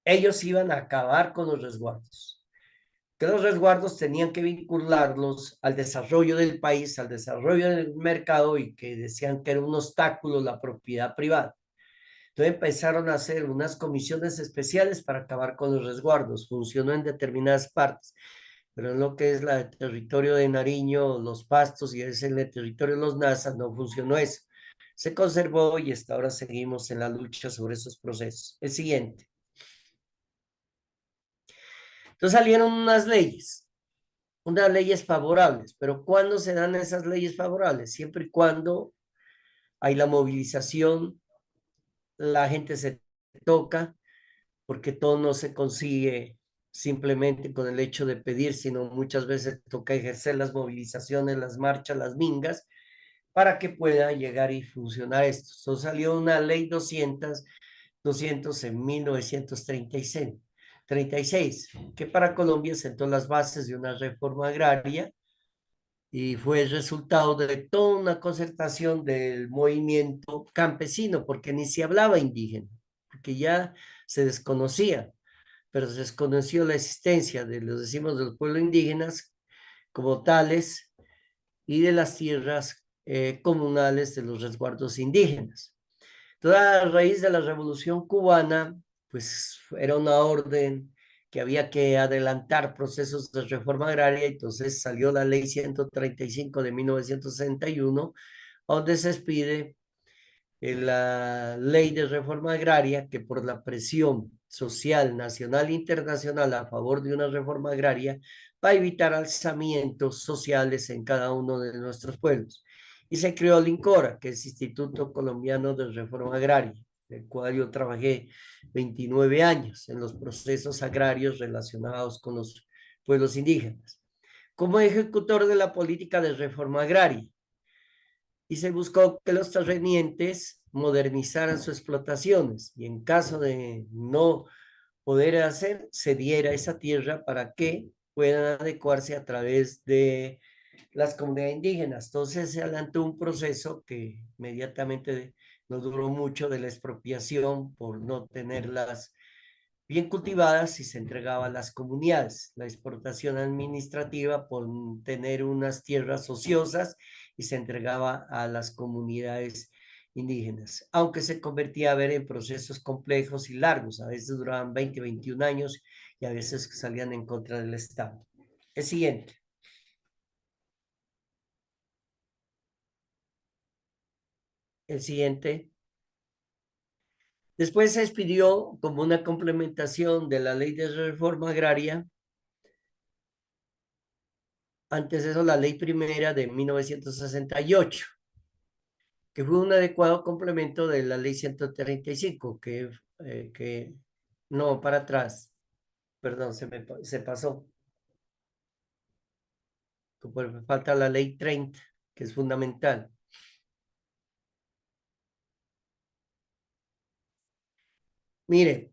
Ellos iban a acabar con los resguardos, que los resguardos tenían que vincularlos al desarrollo del país, al desarrollo del mercado, y que decían que era un obstáculo la propiedad privada. Entonces empezaron a hacer unas comisiones especiales para acabar con los resguardos. Funcionó en determinadas partes, pero en lo que es el territorio de Nariño, los Pastos, y es en el territorio de los Nazas, no funcionó eso. Se conservó y hasta ahora seguimos en la lucha sobre esos procesos. El siguiente. Entonces salieron unas leyes favorables, pero ¿cuándo se dan esas leyes favorables? Siempre y cuando hay la movilización, la gente se toca, porque todo no se consigue simplemente con el hecho de pedir, sino muchas veces toca ejercer las movilizaciones, las marchas, las mingas, para que pueda llegar y funcionar esto. Entonces salió una ley 200 en 1936, que para Colombia sentó las bases de una reforma agraria y fue el resultado de toda una concertación del movimiento campesino, porque ni se hablaba indígena, porque ya se desconocía, pero se desconoció la existencia de los, decimos, de los pueblos indígenas como tales y de las tierras comunales de los resguardos indígenas. Toda a raíz de la Revolución Cubana, pues era una orden que había que adelantar procesos de reforma agraria, entonces salió la Ley 135 de 1961, donde se expide la Ley de Reforma Agraria, que por la presión social, nacional e internacional a favor de una reforma agraria, va a evitar alzamientos sociales en cada uno de nuestros pueblos. Y se creó el INCORA, que es Instituto Colombiano de Reforma Agraria, del cual yo trabajé 29 años en los procesos agrarios relacionados con los pueblos indígenas. Como ejecutor de la política de reforma agraria, y se buscó que los terratenientes modernizaran sus explotaciones y en caso de no poder hacer, se diera esa tierra para que puedan adecuarse a través de las comunidades indígenas. Entonces se adelantó un proceso que inmediatamente no duró mucho, de la expropiación por no tenerlas bien cultivadas y se entregaba a las comunidades, la exportación administrativa por tener unas tierras ociosas y se entregaba a las comunidades indígenas, aunque se convertía a ver en procesos complejos y largos, a veces duraban 20, 21 años y a veces salían en contra del Estado. El siguiente. El siguiente. Después se expidió como una complementación de la ley de reforma agraria. Antes de eso, la ley primera de 1968, que fue un adecuado complemento de la ley 135, que no, para atrás, perdón, se pasó. Falta la ley 30, que es fundamental. Mire,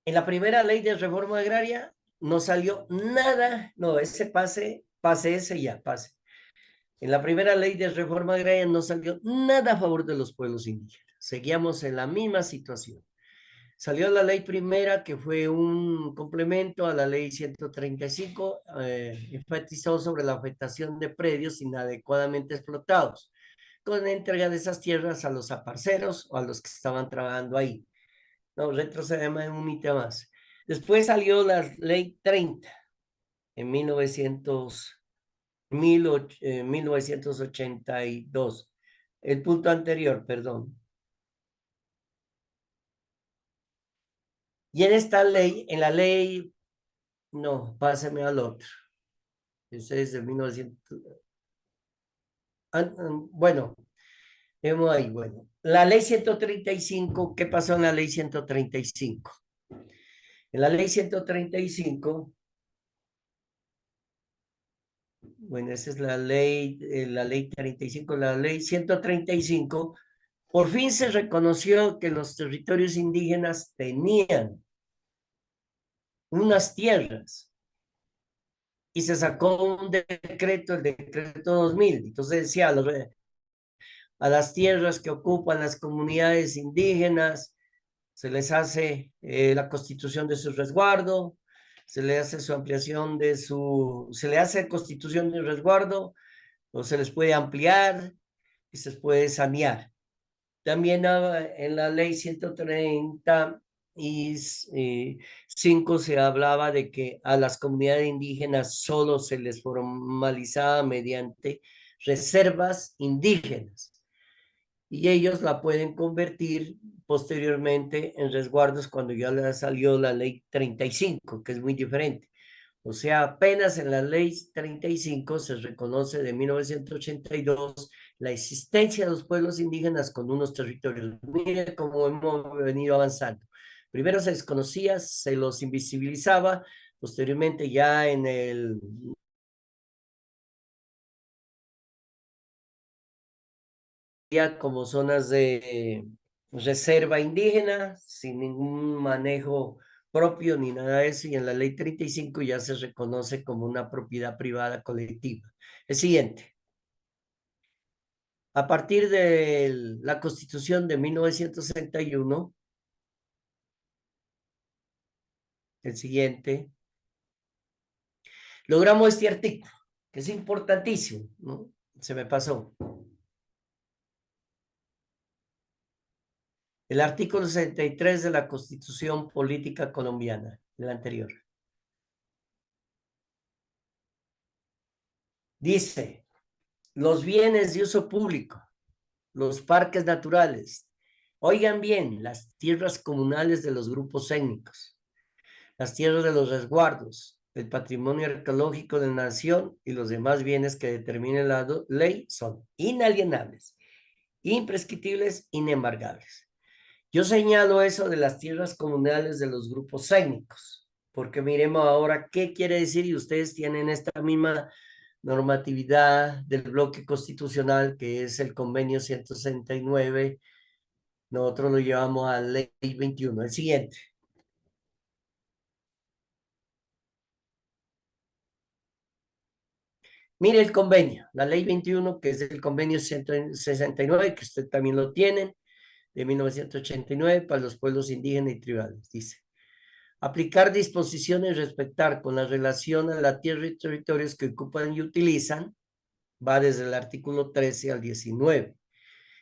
en la primera ley de reforma agraria no salió nada, no, ese pase ese ya, pase. En la primera ley de reforma agraria no salió nada a favor de los pueblos indígenas. Seguíamos en la misma situación. Salió la ley primera, que fue un complemento a la ley 135, enfatizó sobre la afectación de predios inadecuadamente explotados, con entrega de esas tierras a los aparceros o a los que estaban trabajando ahí. No, retrocedemos un mito más. Después salió la ley 30 en 1982. El punto anterior, perdón. Y en esta ley, en la ley, no, pásame al otro. Ese es de 1900. Bueno, vemos ahí, bueno. La ley 135, ¿qué pasó en la ley 135? En la ley 135, bueno, esa es la ley 35, la ley 135, por fin se reconoció que los territorios indígenas tenían unas tierras y se sacó un decreto, el decreto 2000. Entonces decía a las tierras que ocupan las comunidades indígenas se les hace la constitución de su resguardo, se le hace su ampliación se le hace constitución de resguardo, o se les puede ampliar y se les puede sanear. También en la ley 135 se hablaba de que a las comunidades indígenas solo se les formalizaba mediante reservas indígenas y ellos la pueden convertir posteriormente en resguardos cuando ya le salió la ley 35, que es muy diferente. O sea, apenas en la ley 35 se reconoce de 1982 la existencia de los pueblos indígenas con unos territorios. Mire cómo hemos venido avanzando. Primero se desconocía, se los invisibilizaba, posteriormente ya en el ya como zonas de reserva indígena, sin ningún manejo propio ni nada de eso, y en la ley 35 ya se reconoce como una propiedad privada colectiva. El siguiente. A partir de la Constitución de 1961, el siguiente, logramos este artículo, que es importantísimo, ¿no? Se me pasó. El artículo 63 de la Constitución Política Colombiana, el anterior. Dice, los bienes de uso público, los parques naturales, oigan bien, las tierras comunales de los grupos étnicos, las tierras de los resguardos, el patrimonio arqueológico de la nación y los demás bienes que determine la ley son inalienables, imprescriptibles, inembargables. Yo señalo eso de las tierras comunales de los grupos étnicos, porque miremos ahora qué quiere decir, y ustedes tienen esta misma normatividad del bloque constitucional, que es el convenio 169, nosotros lo llevamos a ley 21. El siguiente. Mire el convenio, la ley 21, que es el convenio 169, que usted también lo tiene, de 1989, para los pueblos indígenas y tribales. Dice, aplicar disposiciones y respetar con la relación a la tierra y territorios que ocupan y utilizan, va desde el artículo 13 al 19.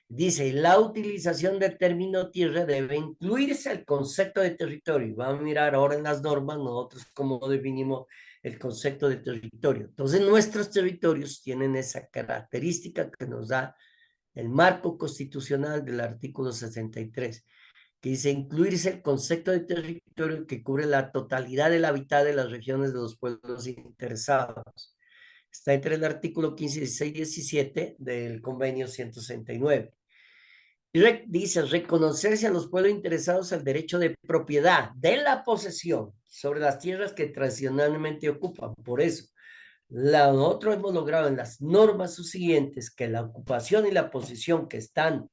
Dice, la utilización del término tierra debe incluirse el concepto de territorio. Vamos a mirar ahora en las normas nosotros cómo definimos el concepto de territorio. Entonces, nuestros territorios tienen esa característica que nos da el marco constitucional del artículo 63, que dice incluirse el concepto de territorio que cubre la totalidad del hábitat de las regiones de los pueblos interesados. Está entre el artículo 15, 16 y 17 del convenio 169. Y dice reconocerse a los pueblos interesados el derecho de propiedad de la posesión sobre las tierras que tradicionalmente ocupan. Por eso, nosotros hemos logrado en las normas subsiguientes que la ocupación y la posesión que están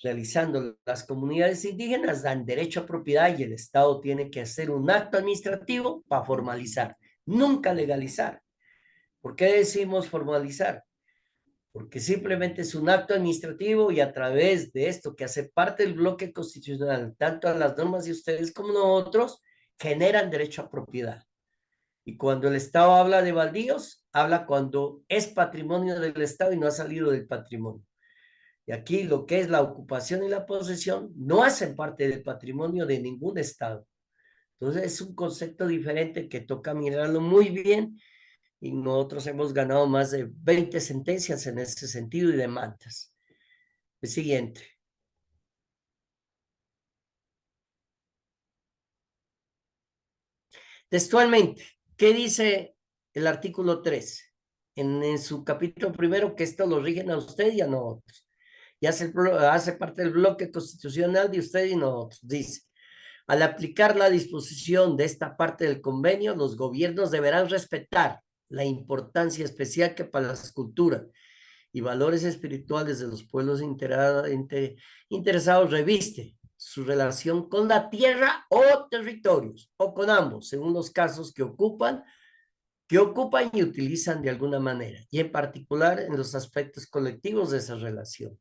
realizando las comunidades indígenas dan derecho a propiedad y el Estado tiene que hacer un acto administrativo para formalizar, nunca legalizar. ¿Por qué decimos formalizar? Porque simplemente es un acto administrativo y a través de esto que hace parte del bloque constitucional, tanto a las normas de ustedes como nosotros, generan derecho a propiedad. Y cuando el Estado habla de baldíos, habla cuando es patrimonio del Estado y no ha salido del patrimonio. Y aquí lo que es la ocupación y la posesión no hacen parte del patrimonio de ningún Estado. Entonces es un concepto diferente que toca mirarlo muy bien y nosotros hemos ganado más de 20 sentencias en ese sentido y demandas. El siguiente. Textualmente, ¿qué dice el artículo 13? En su capítulo primero, que esto lo rigen a usted y a nosotros. Y hace parte del bloque constitucional de usted y nosotros. Dice, al aplicar la disposición de esta parte del convenio, los gobiernos deberán respetar la importancia especial que para las culturas y valores espirituales de los pueblos interesados reviste su relación con la tierra o territorios, o con ambos, según los casos que ocupan y utilizan de alguna manera, y en particular en los aspectos colectivos de esa relación.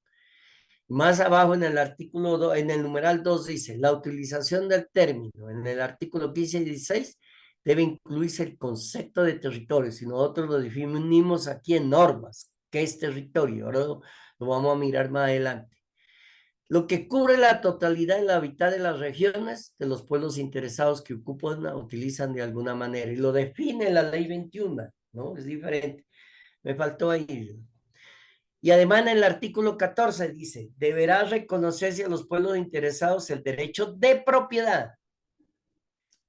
Más abajo en el artículo 2, en el numeral 2 dice, la utilización del término en el artículo 15 y 16 debe incluirse el concepto de territorio. Si nosotros lo definimos aquí en normas, ¿qué es territorio? Ahora lo vamos a mirar más adelante. Lo que cubre la totalidad del hábitat de las regiones de los pueblos interesados que ocupan, utilizan de alguna manera. Y lo define la ley 21, ¿no? Es diferente. Me faltó ahí. Y además en el artículo 14 dice, deberá reconocerse a los pueblos interesados el derecho de propiedad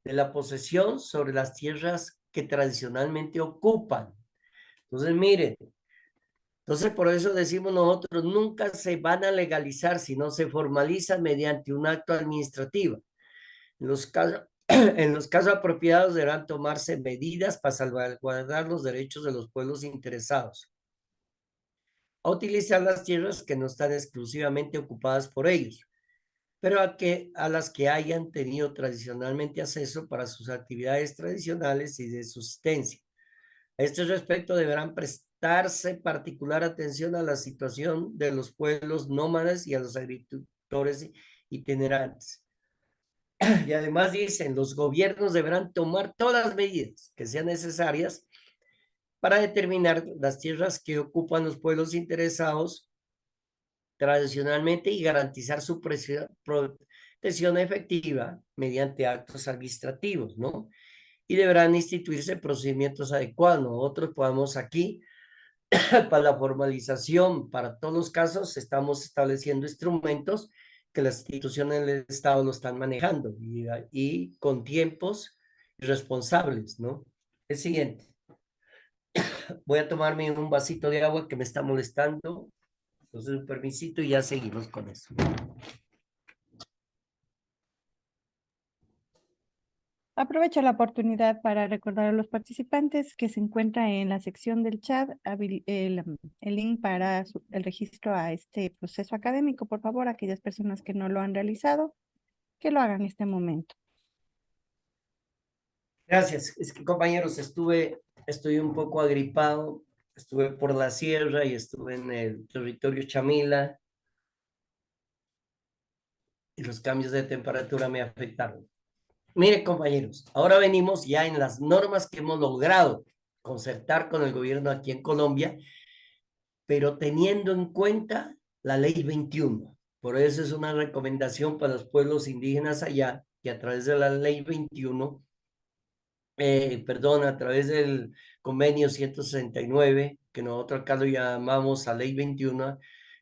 de la posesión sobre las tierras que tradicionalmente ocupan. Entonces, miren, entonces por eso decimos nosotros, nunca se van a legalizar si no se formaliza mediante un acto administrativo. En los casos, en los casos apropiados deberán tomarse medidas para salvaguardar los derechos de los pueblos interesados a utilizar las tierras que no están exclusivamente ocupadas por ellos, pero a las que hayan tenido tradicionalmente acceso para sus actividades tradicionales y de subsistencia. A este respecto deberán prestarse particular atención a la situación de los pueblos nómadas y a los agricultores itinerantes. Y además dicen, los gobiernos deberán tomar todas las medidas que sean necesarias para determinar las tierras que ocupan los pueblos interesados tradicionalmente y garantizar su protección efectiva mediante actos administrativos, ¿no? Y deberán instituirse procedimientos adecuados. Nosotros podemos aquí, para la formalización, para todos los casos, estamos estableciendo instrumentos que las instituciones del Estado lo están manejando y con tiempos responsables, ¿no? El siguiente. Voy a tomarme un vasito de agua que me está molestando. Entonces, un permisito y ya seguimos con eso. Aprovecho la oportunidad para recordar a los participantes que se encuentra en la sección del chat el link para el registro a este proceso académico. Por favor, aquellas personas que no lo han realizado, que lo hagan en este momento. Gracias. Es que, compañeros, estoy un poco agripado. Estuve por la sierra y estuve en el territorio Chamila y los cambios de temperatura me afectaron. Mire, compañeros, ahora venimos ya en las normas que hemos logrado concertar con el gobierno aquí en Colombia, pero teniendo en cuenta la ley 21. Por eso es una recomendación para los pueblos indígenas allá, que a través de la ley 21, a través del convenio 169, que nosotros acá lo llamamos a ley 21,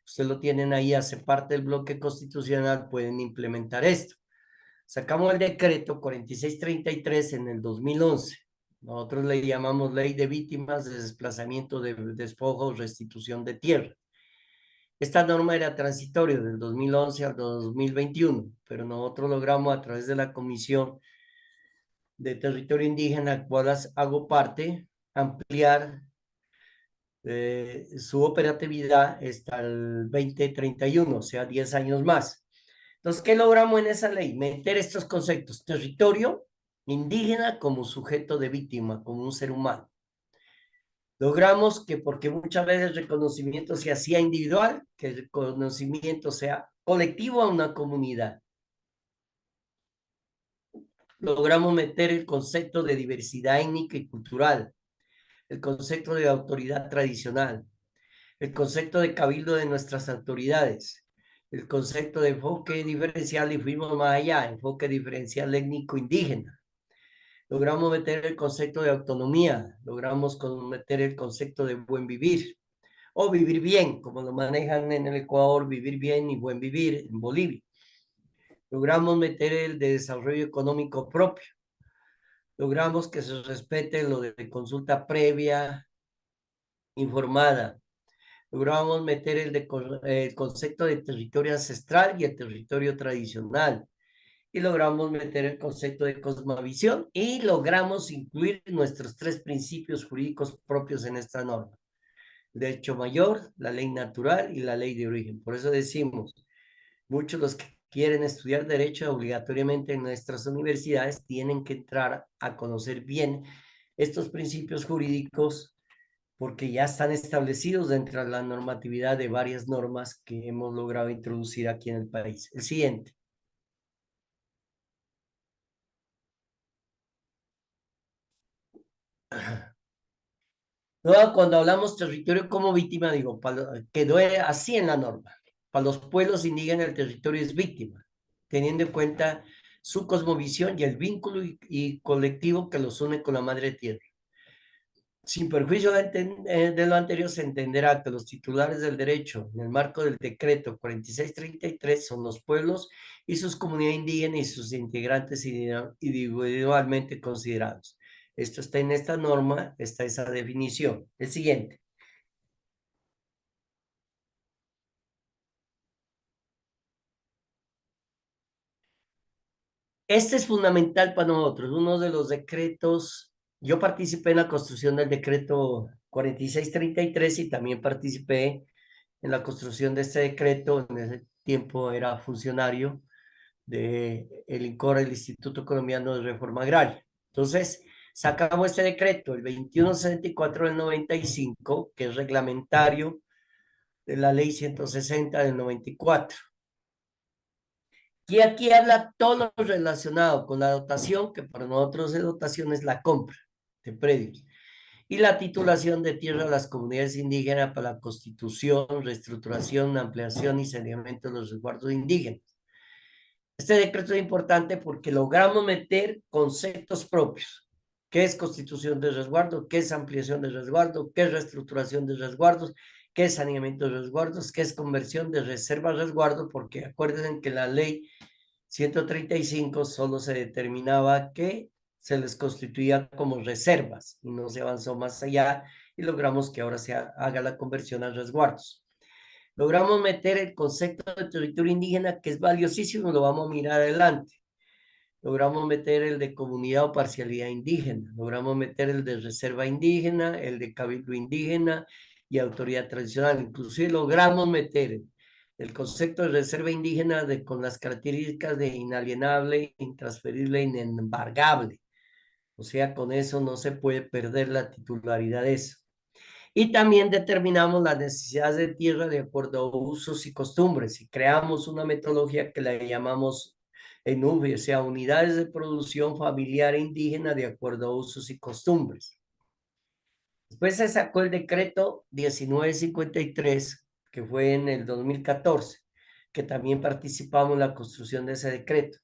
ustedes lo tienen ahí, hace parte del bloque constitucional, pueden implementar esto. Sacamos el decreto 4633 en el 2011. Nosotros le llamamos Ley de Víctimas de Desplazamiento de Despojos, Restitución de Tierra. Esta norma era transitoria del 2011 al 2021, pero nosotros logramos a través de la Comisión de Territorio Indígena, cual hago parte, ampliar su operatividad hasta el 2031, o sea, 10 años más. Entonces, ¿qué logramos en esa ley? Meter estos conceptos, territorio indígena como sujeto de víctima, como un ser humano. Logramos que, porque muchas veces el reconocimiento se hacía individual, que el reconocimiento sea colectivo a una comunidad. Logramos meter el concepto de diversidad étnica y cultural, el concepto de autoridad tradicional, el concepto de cabildo de nuestras autoridades, el concepto de enfoque diferencial y fuimos más allá, enfoque diferencial étnico-indígena. Logramos meter el concepto de autonomía, logramos meter el concepto de buen vivir, o vivir bien, como lo manejan en el Ecuador, vivir bien y buen vivir en Bolivia. Logramos meter el de desarrollo económico propio. Logramos que se respete lo de consulta previa, informada. Logramos meter el concepto de territorio ancestral y el territorio tradicional. Y logramos meter el concepto de cosmovisión y logramos incluir nuestros 3 principios jurídicos propios en esta norma. El derecho mayor, la ley natural y la ley de origen. Por eso decimos, muchos los que quieren estudiar derecho obligatoriamente en nuestras universidades tienen que entrar a conocer bien estos principios jurídicos porque ya están establecidos dentro de la normatividad de varias normas que hemos logrado introducir aquí en el país. El siguiente. No, cuando hablamos territorio como víctima, digo, quedó así en la norma. Para los pueblos indígenas el territorio es víctima, teniendo en cuenta su cosmovisión y el vínculo y colectivo que los une con la madre tierra. Sin perjuicio de lo anterior, se entenderá que los titulares del derecho en el marco del decreto 4633 son los pueblos y sus comunidades indígenas y sus integrantes individualmente considerados. Esto está en esta norma, está esa definición. El siguiente. Este es fundamental para nosotros, uno de los decretos. Yo participé en la construcción del decreto 4633 y también participé en la construcción de este decreto. En ese tiempo era funcionario del INCOR, el Instituto Colombiano de Reforma Agraria. Entonces, sacamos este decreto, el 2164 del 95, que es reglamentario de la ley 160 del 94. Y aquí habla todo lo relacionado con la dotación, que para nosotros de dotación es la compra de predios, y la titulación de tierra a las comunidades indígenas para la constitución, reestructuración, ampliación y saneamiento de los resguardos indígenas. Este decreto es importante porque logramos meter conceptos propios. ¿Qué es constitución de resguardo? ¿Qué es ampliación de resguardo? ¿Qué es reestructuración de resguardos? ¿Qué es saneamiento de resguardos? ¿Qué es conversión de reserva a resguardo? Porque acuérdense que la ley 135 solo se determinaba que se les constituía como reservas y no se avanzó más allá y logramos que ahora se haga la conversión a resguardos. Logramos meter el concepto de territorio indígena, que es valiosísimo, lo vamos a mirar adelante. Logramos meter el de comunidad o parcialidad indígena, logramos meter el de reserva indígena, el de cabildo indígena y autoridad tradicional. Inclusive logramos meter el concepto de reserva indígena con las características de inalienable, intransferible e inembargable. O sea, con eso no se puede perder la titularidad de eso. Y también determinamos las necesidades de tierra de acuerdo a usos y costumbres y creamos una metodología que la llamamos ENUFI, o sea, unidades de producción familiar e indígena de acuerdo a usos y costumbres. Después se sacó el decreto 1953, que fue en el 2014, que también participamos en la construcción de ese decreto,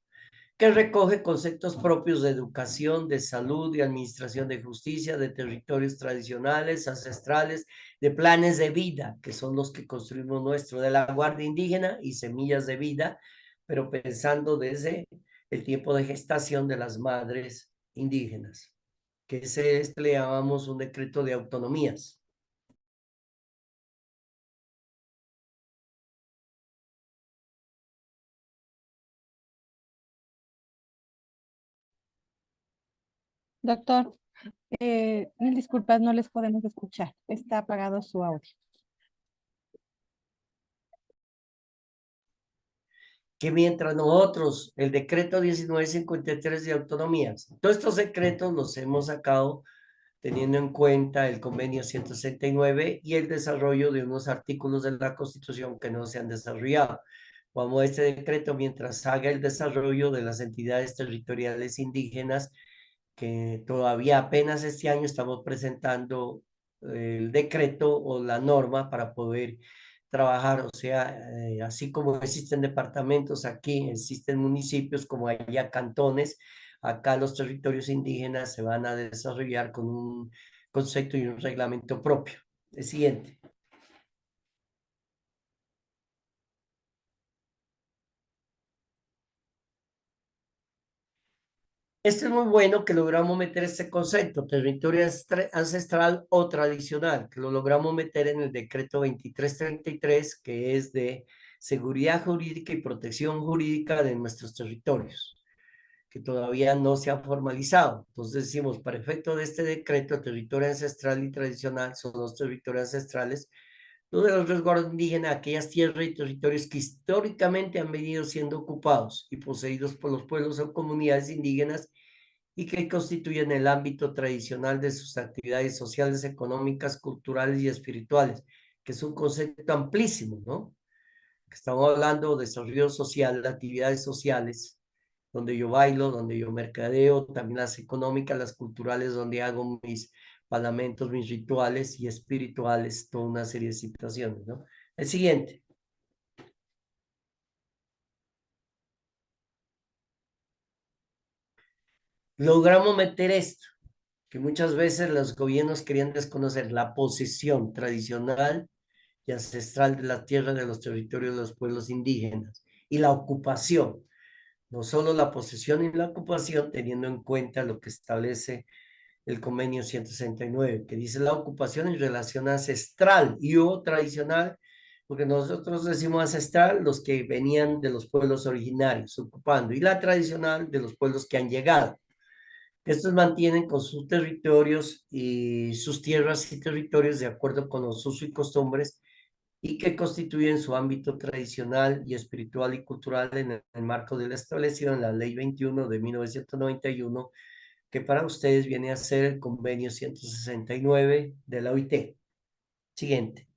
que recoge conceptos propios de educación, de salud, de administración de justicia, de territorios tradicionales, ancestrales, de planes de vida, que son los que construimos nuestro, de la Guardia Indígena y semillas de vida, pero pensando desde el tiempo de gestación de las madres indígenas, que este le llamamos un decreto de autonomías. Doctor, mil disculpas, no les podemos escuchar. Está apagado su audio. Que mientras nosotros, el decreto 1953 de autonomías, todos estos decretos los hemos sacado teniendo en cuenta el convenio 169 y el desarrollo de unos artículos de la Constitución que no se han desarrollado. Vamos a este decreto mientras haga el desarrollo de las entidades territoriales indígenas, que todavía apenas este año estamos presentando el decreto o la norma para poder trabajar, o sea, así como existen departamentos aquí, existen municipios como allá cantones, acá los territorios indígenas se van a desarrollar con un concepto y un reglamento propio. El siguiente. Esto es muy bueno que logramos meter este concepto, territorio ancestral o tradicional, que lo logramos meter en el decreto 2333, que es de seguridad jurídica y protección jurídica de nuestros territorios, que todavía no se ha formalizado. Entonces decimos, para efecto de este decreto, territorio ancestral y tradicional son los territorios ancestrales, donde los resguardos indígenas, aquellas tierras y territorios que históricamente han venido siendo ocupados y poseídos por los pueblos o comunidades indígenas y que constituyen el ámbito tradicional de sus actividades sociales, económicas, culturales y espirituales, que es un concepto amplísimo, ¿no? Estamos hablando de desarrollo social, de actividades sociales, donde yo bailo, donde yo mercadeo, también las económicas, las culturales, donde hago mis parlamentos, mis rituales y espirituales, toda una serie de situaciones, ¿no? El siguiente. Logramos meter esto, que muchas veces los gobiernos querían desconocer la posesión tradicional y ancestral de la tierra de los territorios de los pueblos indígenas y la ocupación, no solo la posesión y la ocupación, teniendo en cuenta lo que establece el convenio 169, que dice la ocupación en relación ancestral y o tradicional, porque nosotros decimos ancestral los que venían de los pueblos originarios ocupando, y la tradicional de los pueblos que han llegado. Estos mantienen con sus territorios y sus tierras y territorios de acuerdo con los usos y costumbres y que constituyen su ámbito tradicional y espiritual y cultural en el marco de la establecido en la Ley 21 de 1991, que para ustedes viene a ser el convenio 169 de la OIT. Siguiente.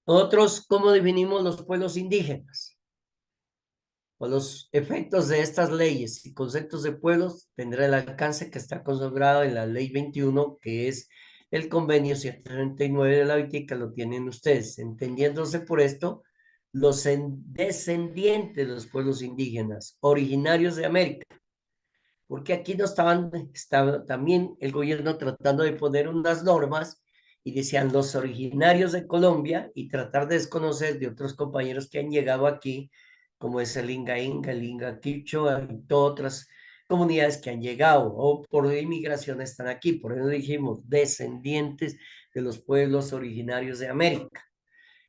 Nosotros, ¿cómo definimos los pueblos indígenas? O los efectos de estas leyes y conceptos de pueblos tendrá el alcance que está consagrado en la Ley 21, que es el convenio 139 de la OIT, que lo tienen ustedes, entendiéndose por esto los descendientes de los pueblos indígenas originarios de América, porque aquí no estaba también el gobierno tratando de poner unas normas y decían los originarios de Colombia y tratar de desconocer de otros compañeros que han llegado aquí, como es el Inga Inga, el Inga Quichua y todas otras comunidades que han llegado o por inmigración están aquí. Por eso dijimos descendientes de los pueblos originarios de América,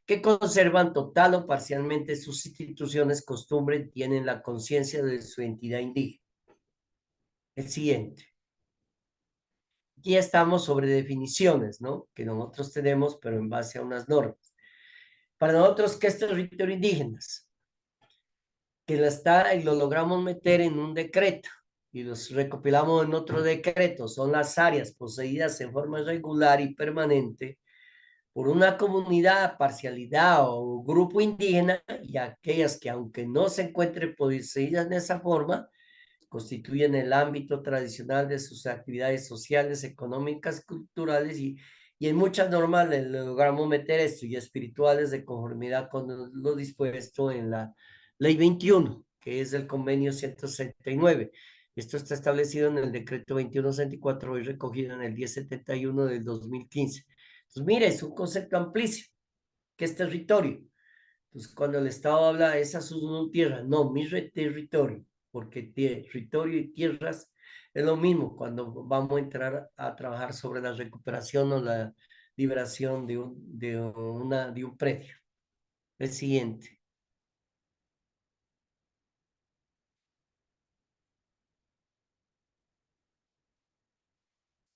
que conservan total o parcialmente sus instituciones, costumbres, tienen la conciencia de su entidad indígena. El siguiente. Aquí estamos sobre definiciones, ¿no? Que nosotros tenemos, pero en base a unas normas. Para nosotros, ¿qué es territorio indígenas? Que lo logramos meter en un decreto y los recopilamos en otro decreto. Son las áreas poseídas en forma regular y permanente por una comunidad, parcialidad o grupo indígena y aquellas que, aunque no se encuentren poseídas de esa forma, constituyen el ámbito tradicional de sus actividades sociales, económicas, culturales y en muchas normas logramos meter esto y espirituales de conformidad con lo dispuesto en la Ley 21, que es el convenio 169. Esto está establecido en el decreto 2164, hoy recogido en el 1071 del 2015. Entonces, mire, es un concepto amplísimo, que es territorio. Entonces, cuando el Estado habla, esa es su tierra, no, mi territorio, porque territorio y tierras es lo mismo cuando vamos a entrar a trabajar sobre la recuperación o la liberación de un predio. El siguiente.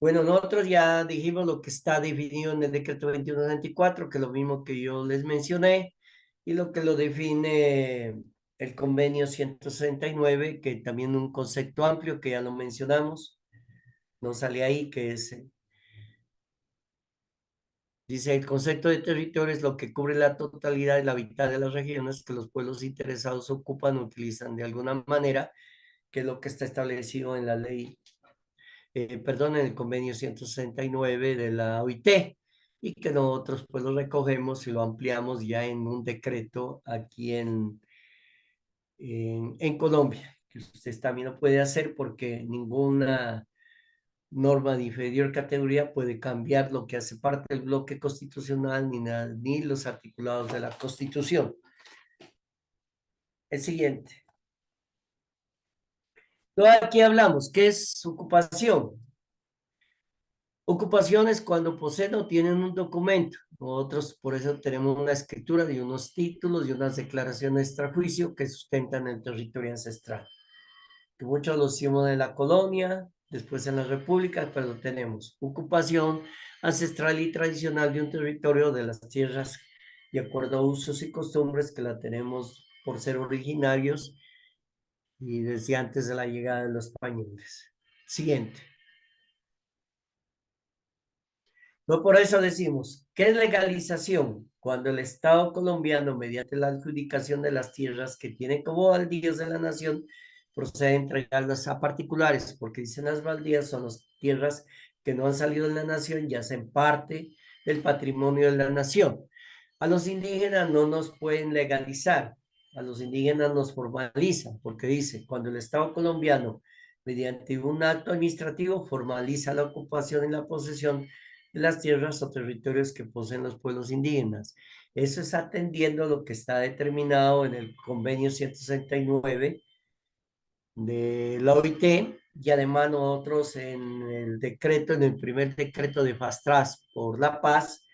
Bueno, nosotros ya dijimos lo que está definido en el decreto 2194, que es lo mismo que yo les mencioné, y lo que lo define el convenio 169, que también un concepto amplio que ya lo mencionamos, no sale ahí, que es, dice, el concepto de territorio es lo que cubre la totalidad de la mitad de las regiones que los pueblos interesados ocupan o utilizan de alguna manera, que es lo que está establecido en la ley, perdón, en el convenio 169 de la OIT, y que nosotros pues lo recogemos y lo ampliamos ya en un decreto aquí en Colombia, que usted también lo puede hacer porque ninguna norma de inferior categoría puede cambiar lo que hace parte del bloque constitucional ni los articulados de la Constitución. El siguiente. Entonces, aquí hablamos, ¿qué es ocupación? Ocupación es cuando poseen o tienen un documento. Nosotros por eso tenemos una escritura de unos títulos y unas declaraciones extrajuicio que sustentan el territorio ancestral. Que muchos lo hicimos en la colonia, después en la república, pero tenemos ocupación ancestral y tradicional de un territorio de las tierras de acuerdo a usos y costumbres que la tenemos por ser originarios y desde antes de la llegada de los españoles. Siguiente. No por eso decimos, ¿qué es legalización? Cuando el Estado colombiano, mediante la adjudicación de las tierras que tiene como baldíos de la nación, procede a entregarlas a particulares, porque dicen las baldías son las tierras que no han salido de la nación y hacen parte del patrimonio de la nación. A los indígenas no nos pueden legalizar, a los indígenas nos formalizan, porque dice, cuando el Estado colombiano, mediante un acto administrativo, formaliza la ocupación y la posesión de las tierras o territorios que poseen los pueblos indígenas. Eso es atendiendo lo que está determinado en el convenio 169 de la OIT, y además nosotros en el decreto, en el primer decreto de Fast Track por la Paz,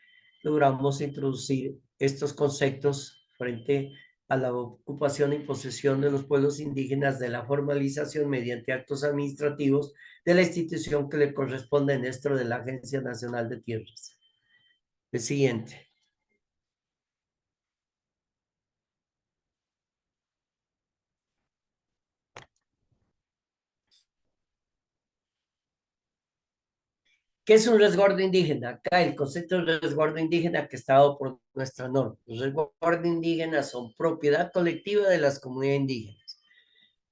logramos introducir estos conceptos frente a la ocupación y posesión de los pueblos indígenas, de la formalización mediante actos administrativos de la institución que le corresponde dentro de la Agencia Nacional de Tierras. El siguiente. ¿Qué es un resguardo indígena? Acá el concepto de resguardo indígena que está dado por nuestra norma. Los resguardos indígenas son propiedad colectiva de las comunidades indígenas,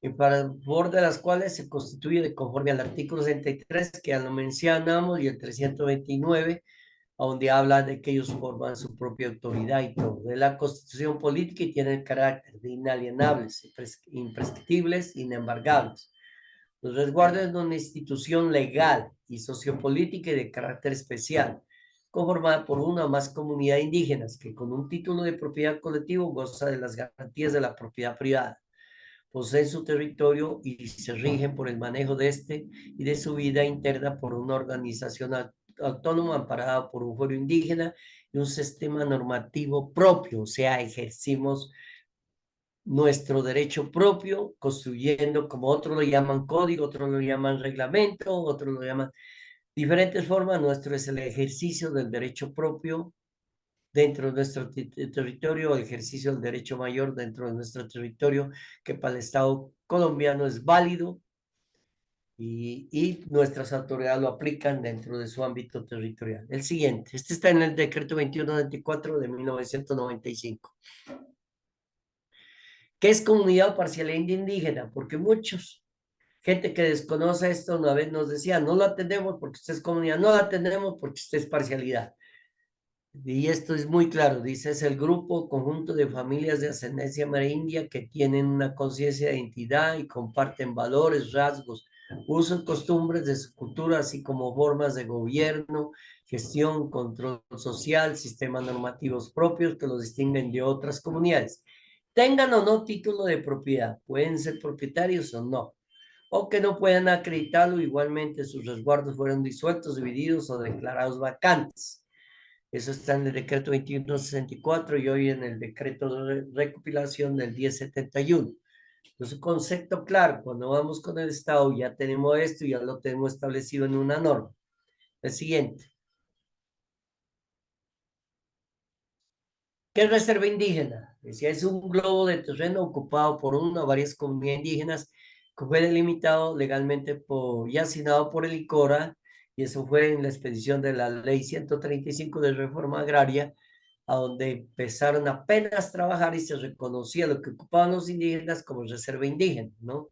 en favor de las cuales se constituye de conforme al artículo 63, que ya lo mencionamos, y el 329, donde habla de que ellos forman su propia autoridad y todo, de la constitución política, y tienen carácter de inalienables, imprescriptibles, inembargables. Los resguardos de una institución legal y sociopolítica y de carácter especial, conformada por una o más comunidades indígenas que con un título de propiedad colectivo goza de las garantías de la propiedad privada, poseen su territorio y se rigen por el manejo de este y de su vida interna por una organización autónoma amparada por un fuero indígena y un sistema normativo propio, o sea, ejercimos nuestro derecho propio, construyendo, como otros lo llaman código, otros lo llaman reglamento, otros lo llaman diferentes formas. Nuestro es el ejercicio del derecho propio dentro de nuestro territorio, el ejercicio del derecho mayor dentro de nuestro territorio, que para el Estado colombiano es válido, y nuestras autoridades lo aplican dentro de su ámbito territorial. El siguiente, este está en el decreto 2194 de 1995. ¿Qué es comunidad o parcialidad indígena? Porque gente que desconoce esto una vez nos decía, no lo atendemos porque usted es comunidad, no lo atendemos porque usted es parcialidad. Y esto es muy claro, dice, es el grupo, conjunto de familias de ascendencia amerindia que tienen una conciencia de identidad y comparten valores, rasgos, usos, costumbres de su cultura, así como formas de gobierno, gestión, control social, sistemas normativos propios que los distinguen de otras comunidades. Tengan o no título de propiedad, pueden ser propietarios o no, o que no puedan acreditarlo, igualmente sus resguardos fueron disueltos, divididos o declarados vacantes. Eso está en el decreto 2164 y hoy en el decreto de recopilación del 1071. Entonces, un concepto claro, cuando vamos con el Estado ya tenemos esto, ya lo tenemos establecido en una norma. El siguiente. ¿Qué es reserva indígena? Decía, es un globo de terreno ocupado por una o varias comunidades indígenas que fue delimitado legalmente y asignado por el ICORA, y eso fue en la expedición de la ley 135 de reforma agraria, a donde empezaron apenas a trabajar y se reconocía lo que ocupaban los indígenas como reserva indígena, ¿no?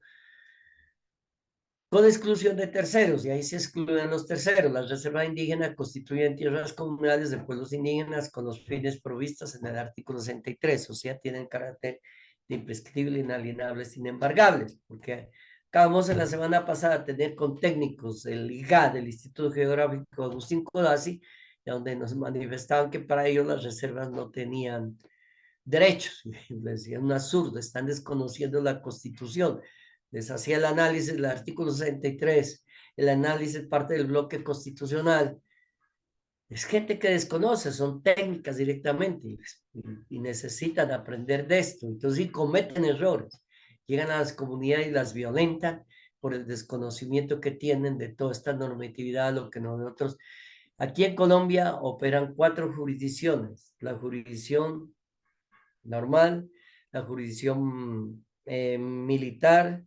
Con exclusión de terceros, y ahí se excluyen los terceros. Las reservas indígenas constituyen tierras comunales de pueblos indígenas con los fines provistos en el artículo 63, o sea, tienen carácter de imprescriptible, inalienables, inembargables, porque acabamos en la semana pasada de tener con técnicos el IGA, del Instituto Geográfico Agustín Codazzi, donde nos manifestaban que para ellos las reservas no tenían derechos. Les decían un absurdo, están desconociendo la Constitución. Les hacía el análisis del artículo 63, el análisis parte del bloque constitucional. Es gente que desconoce, son técnicas directamente y necesitan aprender de esto. Entonces, sí, cometen errores. Llegan a las comunidades y las violentan por el desconocimiento que tienen de toda esta normatividad, lo que nosotros... Aquí en Colombia operan 4 jurisdicciones. La jurisdicción normal, la jurisdicción militar,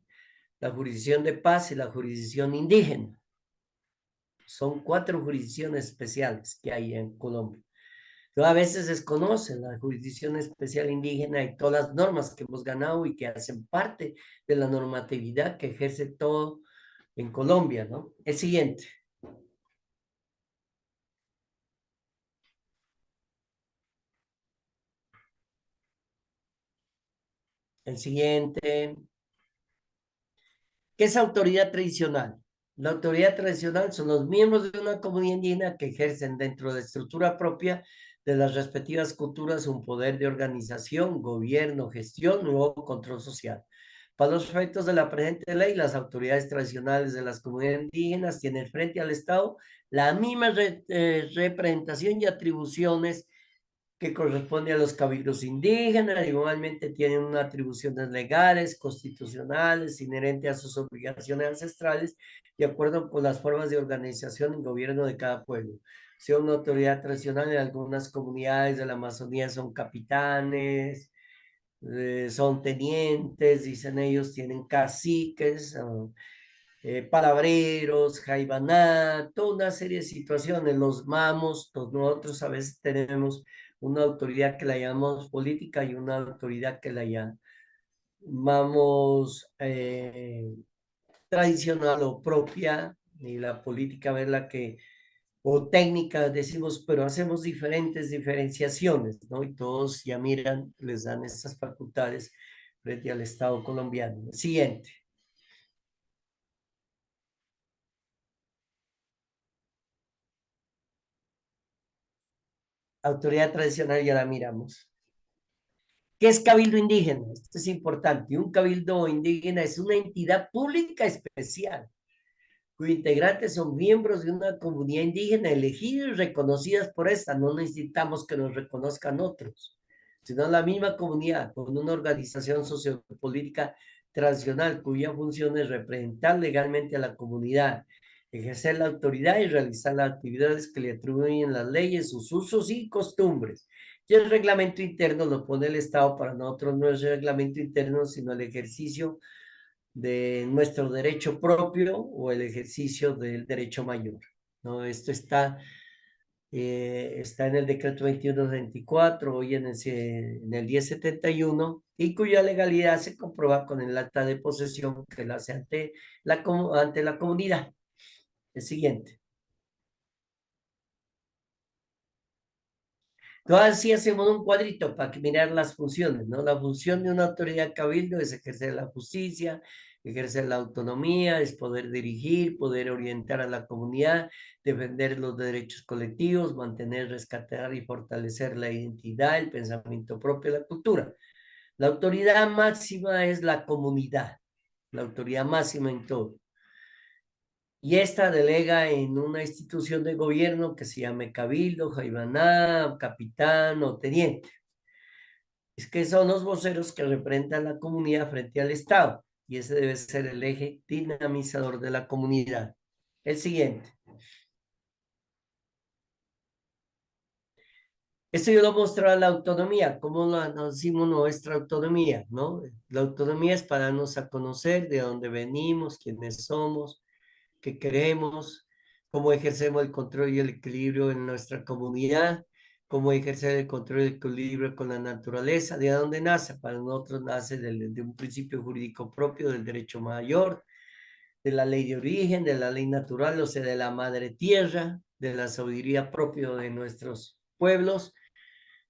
la jurisdicción de paz y la jurisdicción indígena. Son 4 jurisdicciones especiales que hay en Colombia. Pero a veces desconocen la jurisdicción especial indígena y todas las normas que hemos ganado y que hacen parte de la normatividad que ejerce todo en Colombia, ¿no? El siguiente. El siguiente. ¿Qué es autoridad tradicional? La autoridad tradicional son los miembros de una comunidad indígena que ejercen dentro de la estructura propia de las respectivas culturas un poder de organización, gobierno, gestión o control social. Para los efectos de la presente ley, las autoridades tradicionales de las comunidades indígenas tienen frente al Estado la misma representación y atribuciones que corresponde a los cabildos indígenas. Igualmente tienen unas atribuciones legales, constitucionales, inherentes a sus obligaciones ancestrales, de acuerdo con las formas de organización y gobierno de cada pueblo. Si una autoridad tradicional en algunas comunidades de la Amazonía son capitanes, son tenientes, dicen ellos, tienen caciques, palabreros, jaibaná, toda una serie de situaciones, los mamos, nosotros a veces tenemos una autoridad que la llamamos política y una autoridad que la llamamos tradicional o propia, y la política ver la que, o técnica, decimos, pero hacemos diferentes diferenciaciones, ¿no? Y todos ya miran, les dan estas facultades frente al Estado colombiano. Siguiente. Autoridad tradicional ya la miramos. ¿Qué es cabildo indígena? Esto es importante. Un cabildo indígena es una entidad pública especial cuyos integrantes son miembros de una comunidad indígena elegidos y reconocidas por esta. No necesitamos que nos reconozcan otros, sino la misma comunidad con una organización sociopolítica tradicional cuya función es representar legalmente a la comunidad, ejercer la autoridad y realizar las actividades que le atribuyen las leyes, sus usos y costumbres. Y el reglamento interno lo pone el Estado. Para nosotros no es el reglamento interno, sino el ejercicio de nuestro derecho propio o el ejercicio del derecho mayor, ¿no? Esto está en el decreto 2124, hoy en el 1071, y cuya legalidad se comprueba con el acta de posesión que la hace ante la comunidad. El siguiente. Entonces, así hacemos un cuadrito para mirar las funciones, ¿no? La función de una autoridad cabildo es ejercer la justicia, ejercer la autonomía, es poder dirigir, poder orientar a la comunidad, defender los derechos colectivos, mantener, rescatar y fortalecer la identidad, el pensamiento propio, la cultura. La autoridad máxima es la comunidad, la autoridad máxima en todo. Y esta delega en una institución de gobierno que se llame cabildo, jaibaná, capitán o teniente. Es que son los voceros que representan la comunidad frente al Estado, y ese debe ser el eje dinamizador de la comunidad. El siguiente. Esto yo lo mostraba la autonomía, cómo nos decimos nuestra autonomía, ¿no? La autonomía es para darnos a conocer de dónde venimos, quiénes somos, qué queremos, cómo ejercemos el control y el equilibrio en nuestra comunidad, cómo ejercer el control y el equilibrio con la naturaleza, de dónde nace. Para nosotros nace de un principio jurídico propio del derecho mayor, de la ley de origen, de la ley natural, o sea, de la madre tierra, de la sabiduría propia de nuestros pueblos.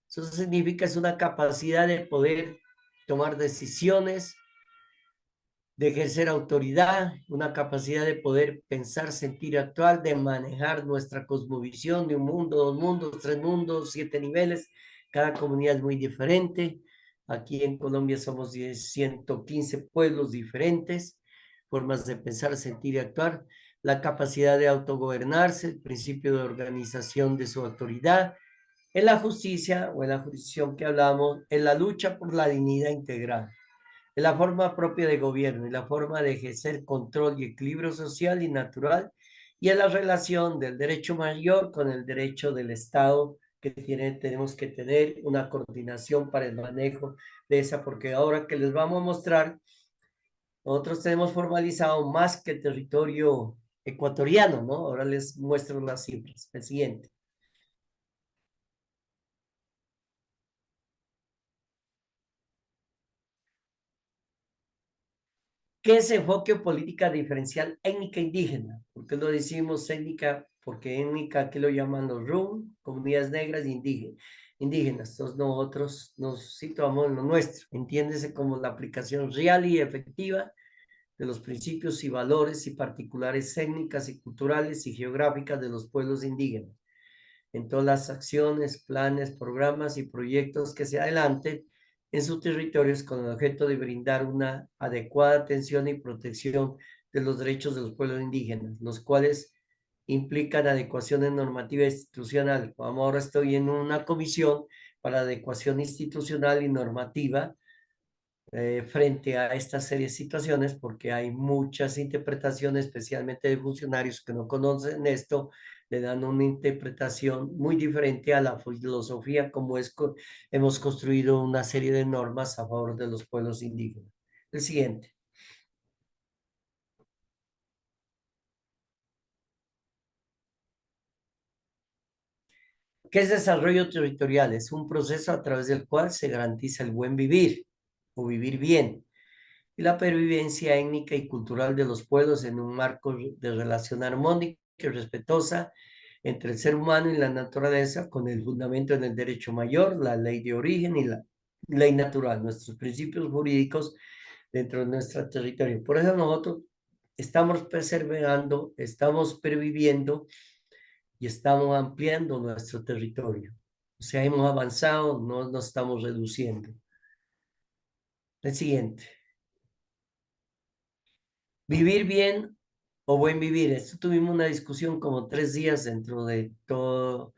Eso significa es una capacidad de poder tomar decisiones, de ejercer autoridad, una capacidad de poder pensar, sentir, actuar, de manejar nuestra cosmovisión de un mundo, dos mundos, tres mundos, 7 niveles. Cada comunidad es muy diferente. Aquí en Colombia somos 115 pueblos diferentes, formas de pensar, sentir y actuar. La capacidad de autogobernarse, el principio de organización de su autoridad. En la justicia o en la jurisdicción que hablamos, en la lucha por la dignidad integral, en la forma propia de gobierno y la forma de ejercer control y equilibrio social y natural, y en la relación del derecho mayor con el derecho del Estado, que tenemos que tener una coordinación para el manejo de esa, porque ahora que les vamos a mostrar, nosotros tenemos formalizado más que territorio ecuatoriano, ¿no? Ahora les muestro las cifras. El siguiente. ¿Qué es enfoque o política diferencial étnica indígena? ¿Por qué lo decimos étnica? Porque étnica, aquí lo llaman los RUM, comunidades negras y indígenas. Entonces nosotros nos situamos en lo nuestro. Entiéndese como la aplicación real y efectiva de los principios y valores y particulares étnicas y culturales y geográficas de los pueblos indígenas en todas las acciones, planes, programas y proyectos que se adelanten en sus territorios con el objeto de brindar una adecuada atención y protección de los derechos de los pueblos indígenas, los cuales implican adecuaciones normativa e institucional. Como ahora estoy en una comisión para adecuación institucional y normativa frente a esta serie de situaciones, porque hay muchas interpretaciones, especialmente de funcionarios que no conocen esto, le dan una interpretación muy diferente a la filosofía como hemos construido una serie de normas a favor de los pueblos indígenas. El siguiente. ¿Qué es desarrollo territorial? Es un proceso a través del cual se garantiza el buen vivir o vivir bien y la pervivencia étnica y cultural de los pueblos en un marco de relación armónica y respetuosa entre el ser humano y la naturaleza, con el fundamento en el derecho mayor, la ley de origen y la ley natural, nuestros principios jurídicos dentro de nuestro territorio. Por eso nosotros estamos preservando, estamos perviviendo y estamos ampliando nuestro territorio. O sea, hemos avanzado, no nos estamos reduciendo. El siguiente. Vivir bien o buen vivir. Esto tuvimos una discusión como 3 días dentro de todo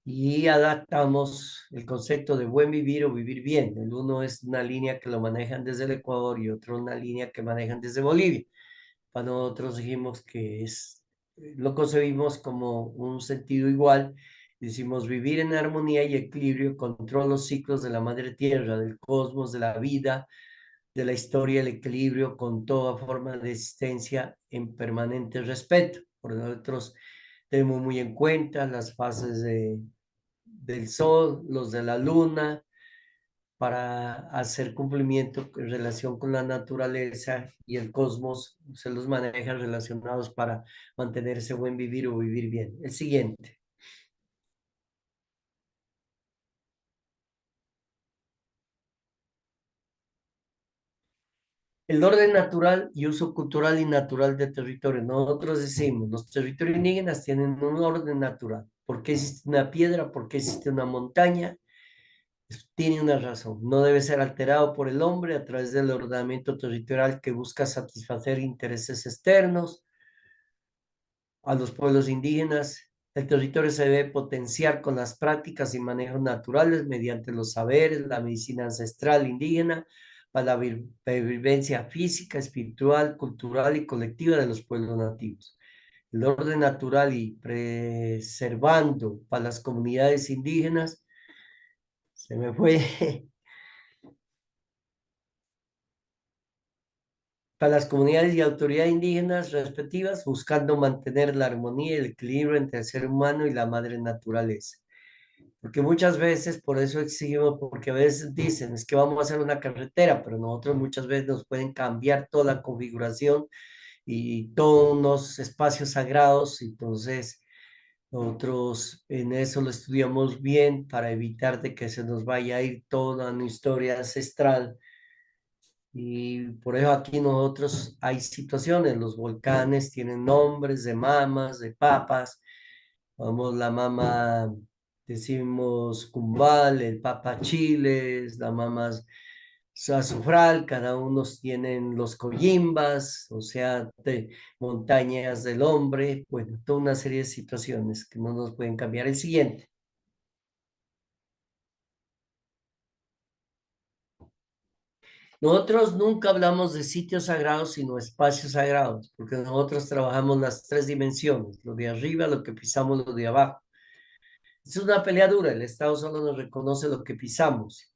y adaptamos el concepto de buen vivir o vivir bien. El uno es una línea que lo manejan desde el Ecuador y otro una línea que manejan desde Bolivia. Para nosotros dijimos que lo concebimos como un sentido igual. Decimos vivir en armonía y equilibrio, control los ciclos de la madre tierra, del cosmos, de la vida, de la historia, el equilibrio con toda forma de existencia en permanente respeto. Por nosotros tenemos muy en cuenta las fases del sol, los de la luna, para hacer cumplimiento en relación con la naturaleza y el cosmos, se los maneja relacionados para mantener ese buen vivir o vivir bien. El siguiente. El orden natural y uso cultural y natural de territorio. Nosotros decimos, los territorios indígenas tienen un orden natural. ¿Por qué existe una piedra? ¿Por qué existe una montaña? Tiene una razón. No debe ser alterado por el hombre a través del ordenamiento territorial que busca satisfacer intereses externos a los pueblos indígenas. El territorio se debe potenciar con las prácticas y manejos naturales mediante los saberes, la medicina ancestral indígena, para la vivencia física, espiritual, cultural y colectiva de los pueblos nativos. El orden natural y preservando para las comunidades indígenas, se me fue, para las comunidades y autoridades indígenas respectivas, buscando mantener la armonía y el equilibrio entre el ser humano y la madre naturaleza. Porque muchas veces, por eso exigimos, porque a veces dicen, es que vamos a hacer una carretera, pero nosotros muchas veces nos pueden cambiar toda la configuración y todos unos espacios sagrados, entonces nosotros en eso lo estudiamos bien para evitar de que se nos vaya a ir toda una historia ancestral. Y por eso aquí nosotros hay situaciones, los volcanes tienen nombres de mamas, de papas, vamos, la mama, decimos Cumbal, el papa Chiles, la mama Azufral, cada uno tienen los Coyimbas, o sea, de montañas del hombre, bueno, toda una serie de situaciones que no nos pueden cambiar. El siguiente. Nosotros nunca hablamos de sitios sagrados, sino espacios sagrados, porque nosotros trabajamos las 3 dimensiones, lo de arriba, lo que pisamos, lo de abajo. Es una pelea dura, el Estado solo nos reconoce lo que pisamos.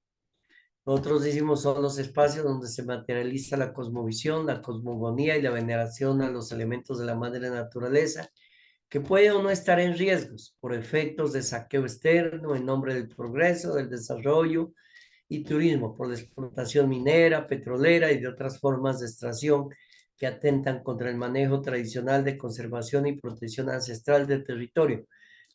Nosotros decimos son los espacios donde se materializa la cosmovisión, la cosmogonía y la veneración a los elementos de la madre naturaleza, que puede o no estar en riesgos por efectos de saqueo externo en nombre del progreso, del desarrollo y turismo, por la explotación minera, petrolera y de otras formas de extracción que atentan contra el manejo tradicional de conservación y protección ancestral del territorio.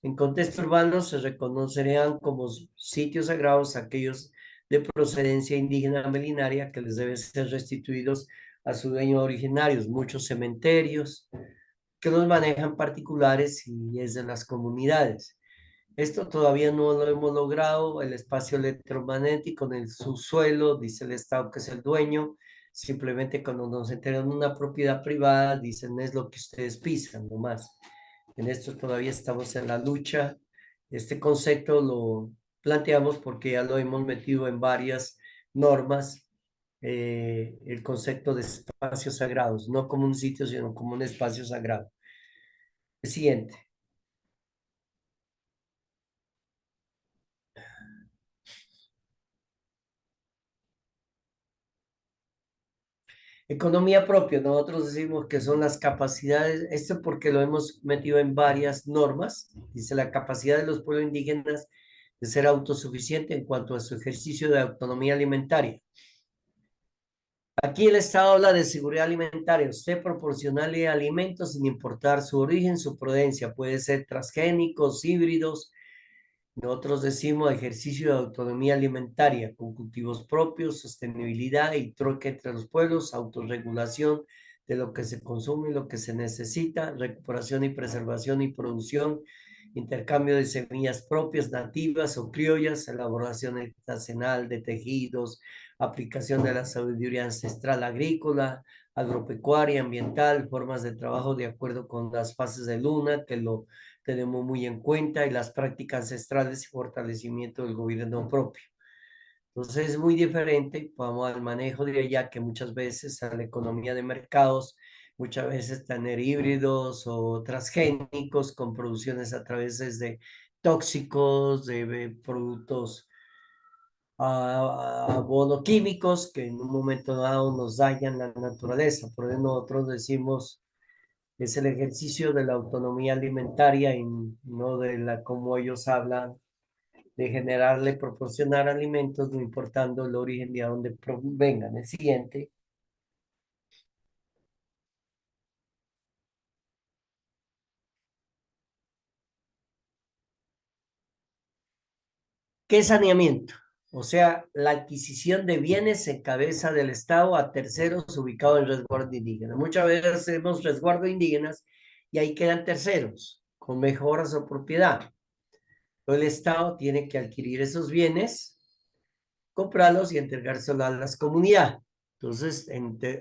En contexto urbano se reconocerían como sitios sagrados aquellos de procedencia indígena milenaria que les deben ser restituidos a sus dueños originarios. Muchos cementerios que los manejan particulares y es de las comunidades. Esto todavía no lo hemos logrado, el espacio electromagnético en el subsuelo, dice el Estado que es el dueño, simplemente cuando nos entregan una propiedad privada, dicen es lo que ustedes pisan, no más. En esto todavía estamos en la lucha. Este concepto lo planteamos porque ya lo hemos metido en varias normas, el concepto de espacios sagrados, no como un sitio, sino como un espacio sagrado. El siguiente. Economía propia, nosotros decimos que son las capacidades, esto porque lo hemos metido en varias normas, dice la capacidad de los pueblos indígenas de ser autosuficiente en cuanto a su ejercicio de autonomía alimentaria. Aquí el Estado habla de seguridad alimentaria, usted proporcionarle alimentos sin importar su origen, su procedencia, puede ser transgénicos, híbridos. Nosotros decimos ejercicio de autonomía alimentaria con cultivos propios, sostenibilidad y troque entre los pueblos, autorregulación de lo que se consume y lo que se necesita, recuperación y preservación y producción, intercambio de semillas propias, nativas o criollas, elaboración artesanal de tejidos, aplicación de la sabiduría ancestral agrícola, agropecuaria, ambiental, formas de trabajo de acuerdo con las fases de luna, que lo tenemos muy en cuenta, y las prácticas ancestrales y fortalecimiento del gobierno propio. Entonces es muy diferente, vamos al manejo de allá, que muchas veces a la economía de mercados, muchas veces tener híbridos o transgénicos con producciones a través de tóxicos, de productos abonoquímicos que en un momento dado nos dañan la naturaleza. Por eso nosotros decimos es el ejercicio de la autonomía alimentaria y no de la como ellos hablan de generarle, proporcionar alimentos, no importando el origen de a dónde provengan. El siguiente. ¿Qué es saneamiento? O sea, la adquisición de bienes en cabeza del Estado a terceros ubicados en resguardo indígena. Muchas veces hacemos resguardo indígenas y ahí quedan terceros con mejoras o propiedad. El Estado tiene que adquirir esos bienes, comprarlos y entregárselos a las comunidades, entonces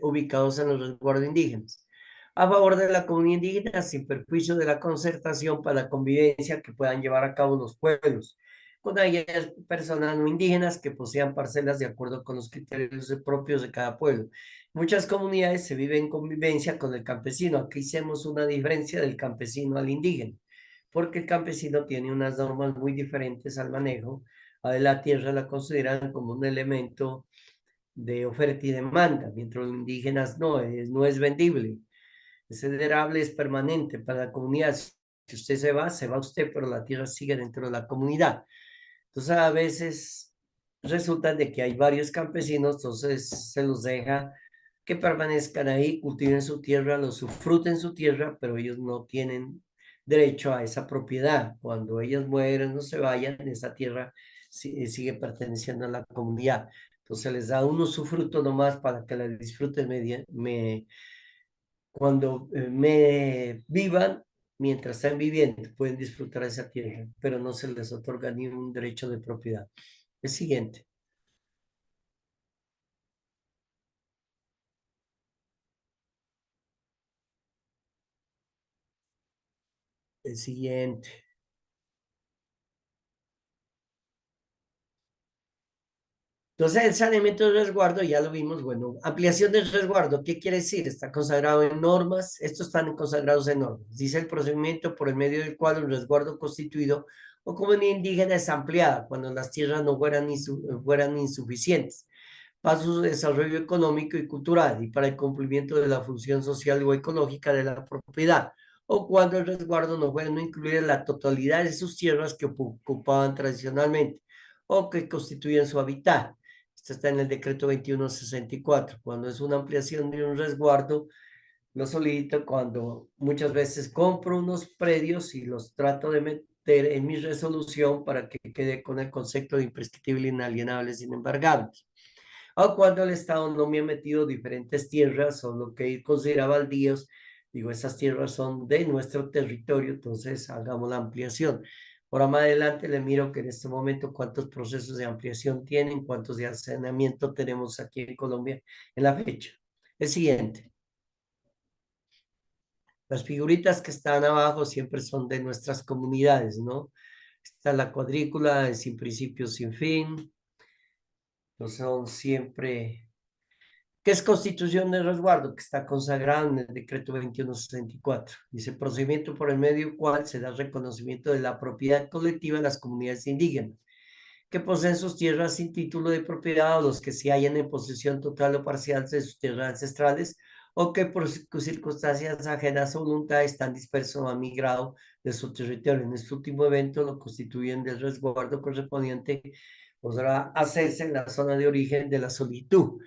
ubicados en los resguardos indígenas, a favor de la comunidad indígena sin perjuicio de la concertación para la convivencia que puedan llevar a cabo los pueblos, con aquellas personas no indígenas que posean parcelas de acuerdo con los criterios propios de cada pueblo. Muchas comunidades se viven en convivencia con el campesino. Aquí hacemos una diferencia del campesino al indígena, porque el campesino tiene unas normas muy diferentes al manejo de la tierra, la consideran como un elemento de oferta y demanda, mientras los indígenas no es vendible, es heredable, es permanente para la comunidad. Si usted se va usted, pero la tierra sigue dentro de la comunidad. Entonces a veces resulta de que hay varios campesinos, entonces se los deja que permanezcan ahí, cultiven su tierra, lo sufruten su tierra, pero ellos no tienen derecho a esa propiedad. Cuando ellos mueren o se vayan, esa tierra sigue perteneciendo a la comunidad. Entonces les da uno su fruto nomás para que la disfruten cuando me vivan, mientras están viviendo, pueden disfrutar esa tierra, pero no se les otorga ningún derecho de propiedad. El siguiente. El siguiente. Entonces, el saneamiento del resguardo, ya lo vimos, bueno, ampliación del resguardo, ¿qué quiere decir? Está consagrado en normas, estos están consagrados en normas. Dice el procedimiento por el medio del cual el resguardo constituido o comunidad indígena es ampliada cuando las tierras no fueran insuficientes para su desarrollo económico y cultural y para el cumplimiento de la función social o ecológica de la propiedad, o cuando el resguardo no incluye la totalidad de sus tierras que ocupaban tradicionalmente o que constituyen su hábitat. Esto está en el decreto 2164. Cuando es una ampliación de un resguardo, lo solicito cuando muchas veces compro unos predios y los trato de meter en mi resolución para que quede con el concepto de imprescriptible, inalienable, sin embargables. O cuando el Estado no me ha metido diferentes tierras o lo que considera baldíos, digo, esas tierras son de nuestro territorio, entonces hagamos la ampliación. Ahora más adelante le miro que en este momento cuántos procesos de ampliación tienen, cuántos de saneamiento tenemos aquí en Colombia en la fecha. El siguiente. Las figuritas que están abajo siempre son de nuestras comunidades, ¿no? Está la cuadrícula, sin principio, sin fin. No son siempre... ¿Qué es constitución de resguardo? Que está consagrado en el decreto 2164. Dice, procedimiento por el medio cual se da reconocimiento de la propiedad colectiva de las comunidades indígenas que poseen sus tierras sin título de propiedad o los que se hallan en posesión total o parcial de sus tierras ancestrales o que por circunstancias ajenas a voluntad están dispersos o han migrado de su territorio. En este último evento lo constituyen del resguardo correspondiente, podrá hacerse en la zona de origen de la solitud.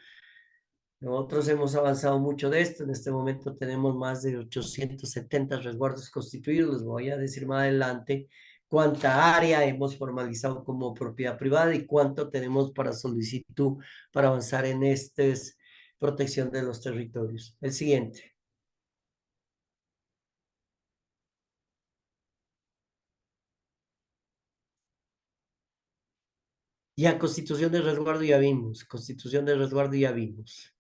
Nosotros hemos avanzado mucho de esto. En este momento tenemos más de 870 resguardos constituidos. Les voy a decir más adelante cuánta área hemos formalizado como propiedad privada y cuánto tenemos para solicitud para avanzar en esta protección de los territorios. El siguiente. Ya constitución de resguardo ya vimos. Constitución de resguardo ya vimos.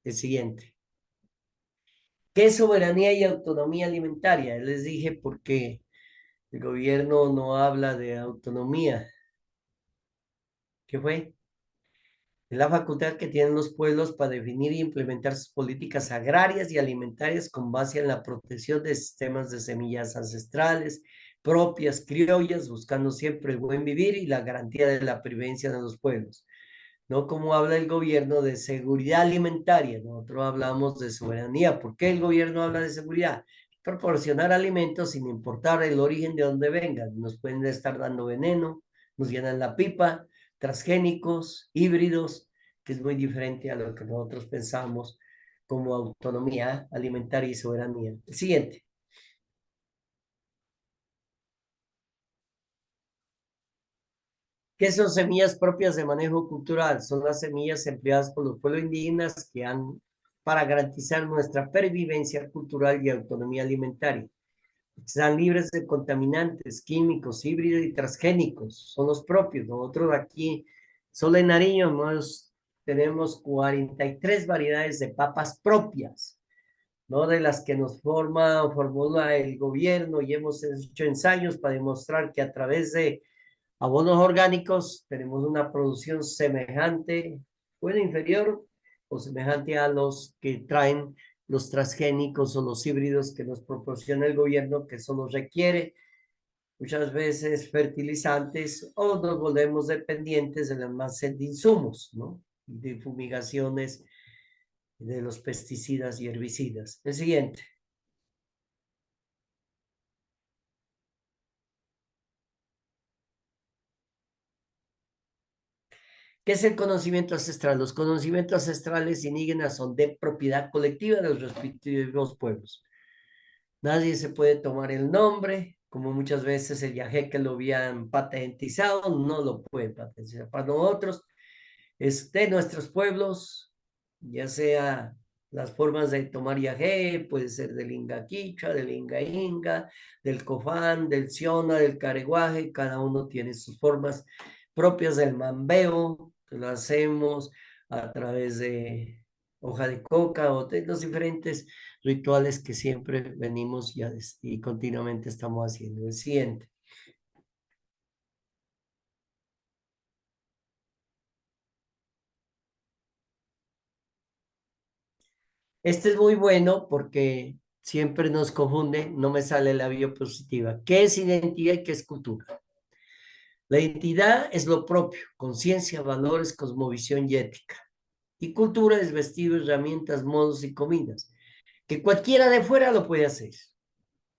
El siguiente. ¿Qué es soberanía y autonomía alimentaria? Les dije porque el gobierno no habla de autonomía. ¿Qué fue? Es la facultad que tienen los pueblos para definir e implementar sus políticas agrarias y alimentarias con base en la protección de sistemas de semillas ancestrales, propias, criollas, buscando siempre el buen vivir y la garantía de la previvencia de los pueblos. No como habla el gobierno de seguridad alimentaria, nosotros hablamos de soberanía. ¿Por qué el gobierno habla de seguridad? Proporcionar alimentos sin importar el origen de donde vengan. Nos pueden estar dando veneno, nos llenan la pipa, transgénicos, híbridos, que es muy diferente a lo que nosotros pensamos como autonomía alimentaria y soberanía. El siguiente. ¿Qué son semillas propias de manejo cultural? Son las semillas empleadas por los pueblos indígenas que han para garantizar nuestra pervivencia cultural y autonomía alimentaria. Están libres de contaminantes químicos, híbridos y transgénicos. Son los propios. Nosotros aquí, solo en Nariño, tenemos 43 variedades de papas propias, ¿no? De las que nos formula el gobierno y hemos hecho ensayos para demostrar que a través de abonos orgánicos tenemos una producción semejante, bueno, inferior o semejante a los que traen los transgénicos o los híbridos que nos proporciona el gobierno, que solo requiere muchas veces fertilizantes o nos volvemos dependientes del almacén de insumos, ¿no? De fumigaciones de los pesticidas y herbicidas. El siguiente. ¿Qué es el conocimiento ancestral? Los conocimientos ancestrales indígenas son de propiedad colectiva de los respectivos pueblos. Nadie se puede tomar el nombre, como muchas veces el yagé que lo habían patentizado, no lo pueden patentizar. Para nosotros es de nuestros pueblos, ya sea las formas de tomar yagé, puede ser del Inga Quichua, del Inga Inga, del Cofán, del Siona, del Careguaje, cada uno tiene sus formas propias del mambeo, que lo hacemos a través de hoja de coca o de los diferentes rituales que siempre venimos y continuamente estamos haciendo. El siguiente. Este es muy bueno porque siempre nos confunde, no me sale la biopositiva. ¿Qué es identidad y qué es cultura? La identidad es lo propio, conciencia, valores, cosmovisión y ética. Y cultura es vestido, herramientas, modos y comidas, que cualquiera de fuera lo puede hacer,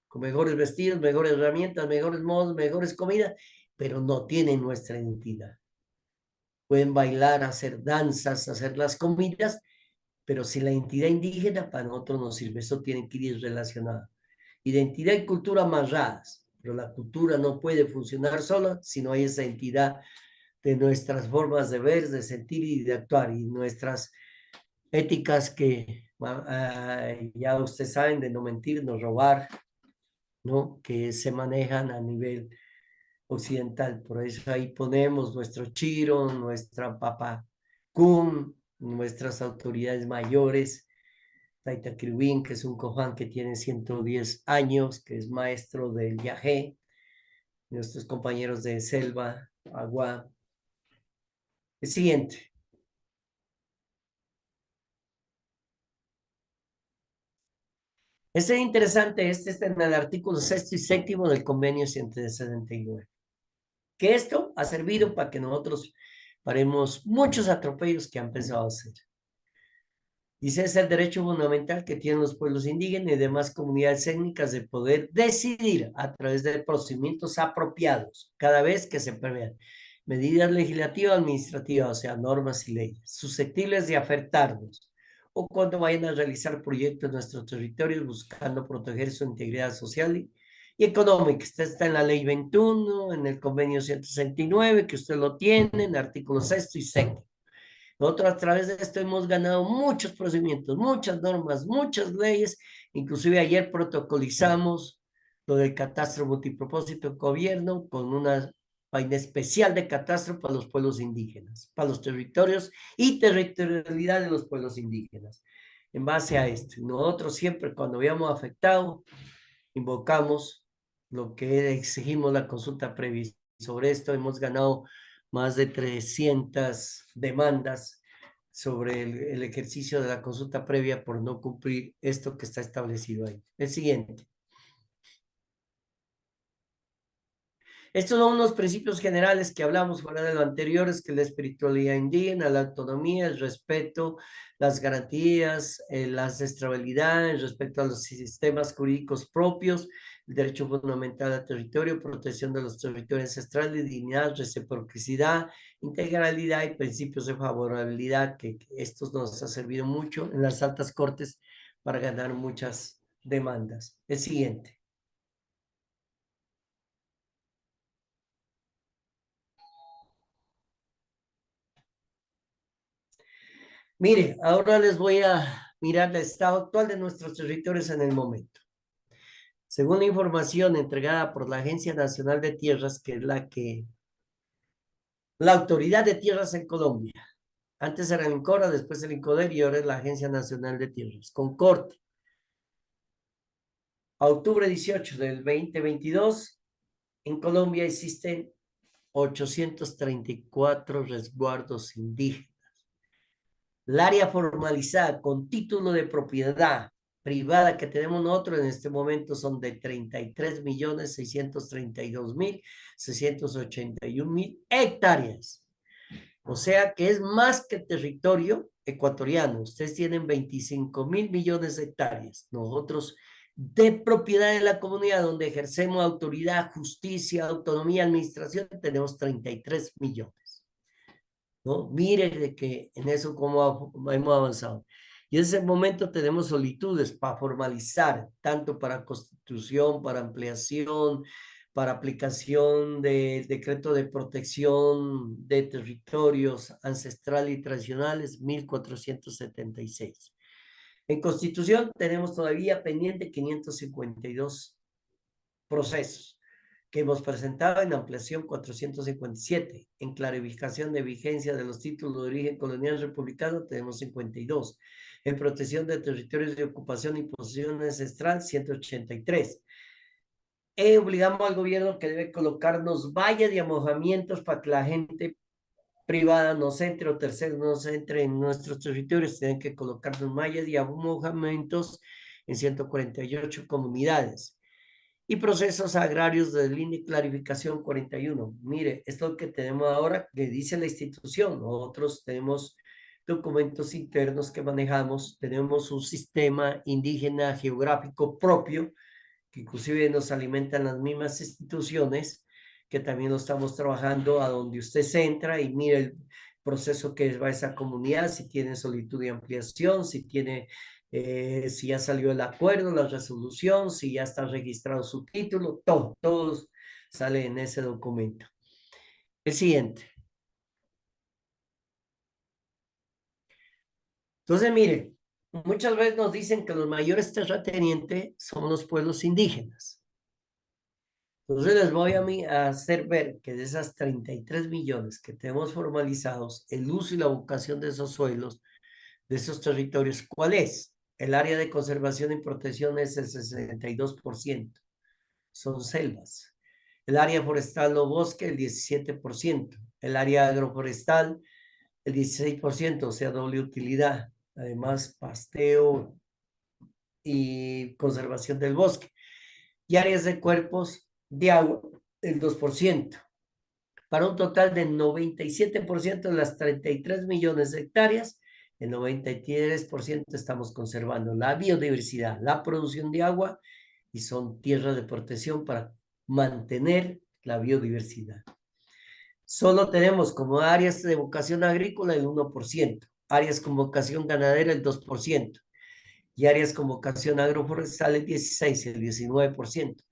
con mejores vestidos, mejores herramientas, mejores modos, mejores comidas, pero no tienen nuestra identidad. Pueden bailar, hacer danzas, hacer las comidas, pero si la identidad indígena para nosotros no sirve, eso tiene que ir relacionado. Identidad y cultura amarradas, pero la cultura no puede funcionar sola si no hay esa entidad de nuestras formas de ver, de sentir y de actuar, y nuestras éticas que ya ustedes saben, de no mentir, no robar, ¿no? Que se manejan a nivel occidental. Por eso ahí ponemos nuestro Chiro, nuestra Papacún, nuestras autoridades mayores, Taita Kriwin, que es un coján que tiene 110 años, que es maestro del Yajé, nuestros compañeros de Selva, Agua. El siguiente. Este es interesante, este está en el artículo 6º y 7º del convenio 169. Que esto ha servido para que nosotros paremos muchos atropellos que han pensado hacer. Dice, es el derecho fundamental que tienen los pueblos indígenas y demás comunidades étnicas de poder decidir a través de procedimientos apropiados cada vez que se prevean medidas legislativas, administrativas, o sea, normas y leyes, susceptibles de afectarnos, o cuando vayan a realizar proyectos en nuestros territorios buscando proteger su integridad social y económica. Esta está en la ley 21, en el convenio 169, que usted lo tiene, en el artículo 6 y 7. Nosotros a través de esto hemos ganado muchos procedimientos, muchas normas, muchas leyes. Inclusive ayer protocolizamos lo del catastro multipropósito de gobierno con una vaina especial de catastro para los pueblos indígenas, para los territorios y territorialidad de los pueblos indígenas. En base a esto, nosotros siempre cuando habíamos afectado, invocamos lo que exigimos la consulta previa. Sobre esto hemos ganado más de 300 demandas sobre el ejercicio de la consulta previa por no cumplir esto que está establecido ahí. El siguiente. Estos son unos principios generales que hablamos fuera de lo anterior, es que la espiritualidad indígena, la autonomía, el respeto, las garantías, la ancestralidad, el respeto a los sistemas jurídicos propios, el derecho fundamental al territorio, protección de los territorios ancestrales, dignidad, reciprocidad, integralidad y principios de favorabilidad, que estos nos han servido mucho en las altas cortes para ganar muchas demandas. El siguiente. Mire, ahora les voy a mirar el estado actual de nuestros territorios en el momento. Según la información entregada por la Agencia Nacional de Tierras, que es la autoridad de tierras en Colombia. Antes era el INCORA, después el INCODER y ahora es la Agencia Nacional de Tierras. Con corte. A octubre 18 del 2022, en Colombia existen 834 resguardos indígenas. El área formalizada con título de propiedad privada que tenemos nosotros en este momento son de 33.632.681 hectáreas. O sea que es más que territorio ecuatoriano. Ustedes tienen 25.000 millones de hectáreas. Nosotros de propiedad de la comunidad donde ejercemos autoridad, justicia, autonomía, administración, tenemos 33 millones. ¿No? Mire de que en eso cómo hemos avanzado. Y en ese momento tenemos solicitudes para formalizar, tanto para constitución, para ampliación, para aplicación del decreto de protección de territorios ancestrales y tradicionales, 1476. En constitución tenemos todavía pendiente 552 procesos que hemos presentado en ampliación 457, en clarificación de vigencia de los títulos de origen colonial republicano tenemos 52, en protección de territorios de ocupación y posesión ancestral 183. Obligamos al gobierno que debe colocarnos vallas y amojamientos para que la gente privada no se entre o terceros no se entre en nuestros territorios, tienen que colocarnos mallas y amojamientos en 148 comunidades. Y procesos agrarios de línea y clarificación 41. Mire, esto es lo que tenemos ahora, que dice la institución. Nosotros tenemos documentos internos que manejamos, tenemos un sistema indígena geográfico propio, que inclusive nos alimentan las mismas instituciones, que también lo estamos trabajando a donde usted se entra y mire el proceso que va a esa comunidad, si tiene solicitud de ampliación, si tiene si ya salió el acuerdo, la resolución, si ya está registrado su título, todo sale en ese documento. El siguiente. Entonces, mire, muchas veces nos dicen que los mayores terratenientes son los pueblos indígenas. Entonces les voy a hacer ver que de esas 33 millones que tenemos formalizados, el uso y la vocación de esos suelos, de esos territorios, ¿cuál es? El área de conservación y protección es el 62%, son selvas. El área forestal o bosque, el 17%. El área agroforestal, el 16%, o sea, doble utilidad. Además, pasteo y conservación del bosque. Y áreas de cuerpos de agua, el 2%, para un total de 97% de las 33 millones de hectáreas. El 93% estamos conservando la biodiversidad, la producción de agua, y son tierras de protección para mantener la biodiversidad. Solo tenemos como áreas de vocación agrícola el 1%, áreas con vocación ganadera el 2%, y áreas con vocación agroforestal el 16, el 19%.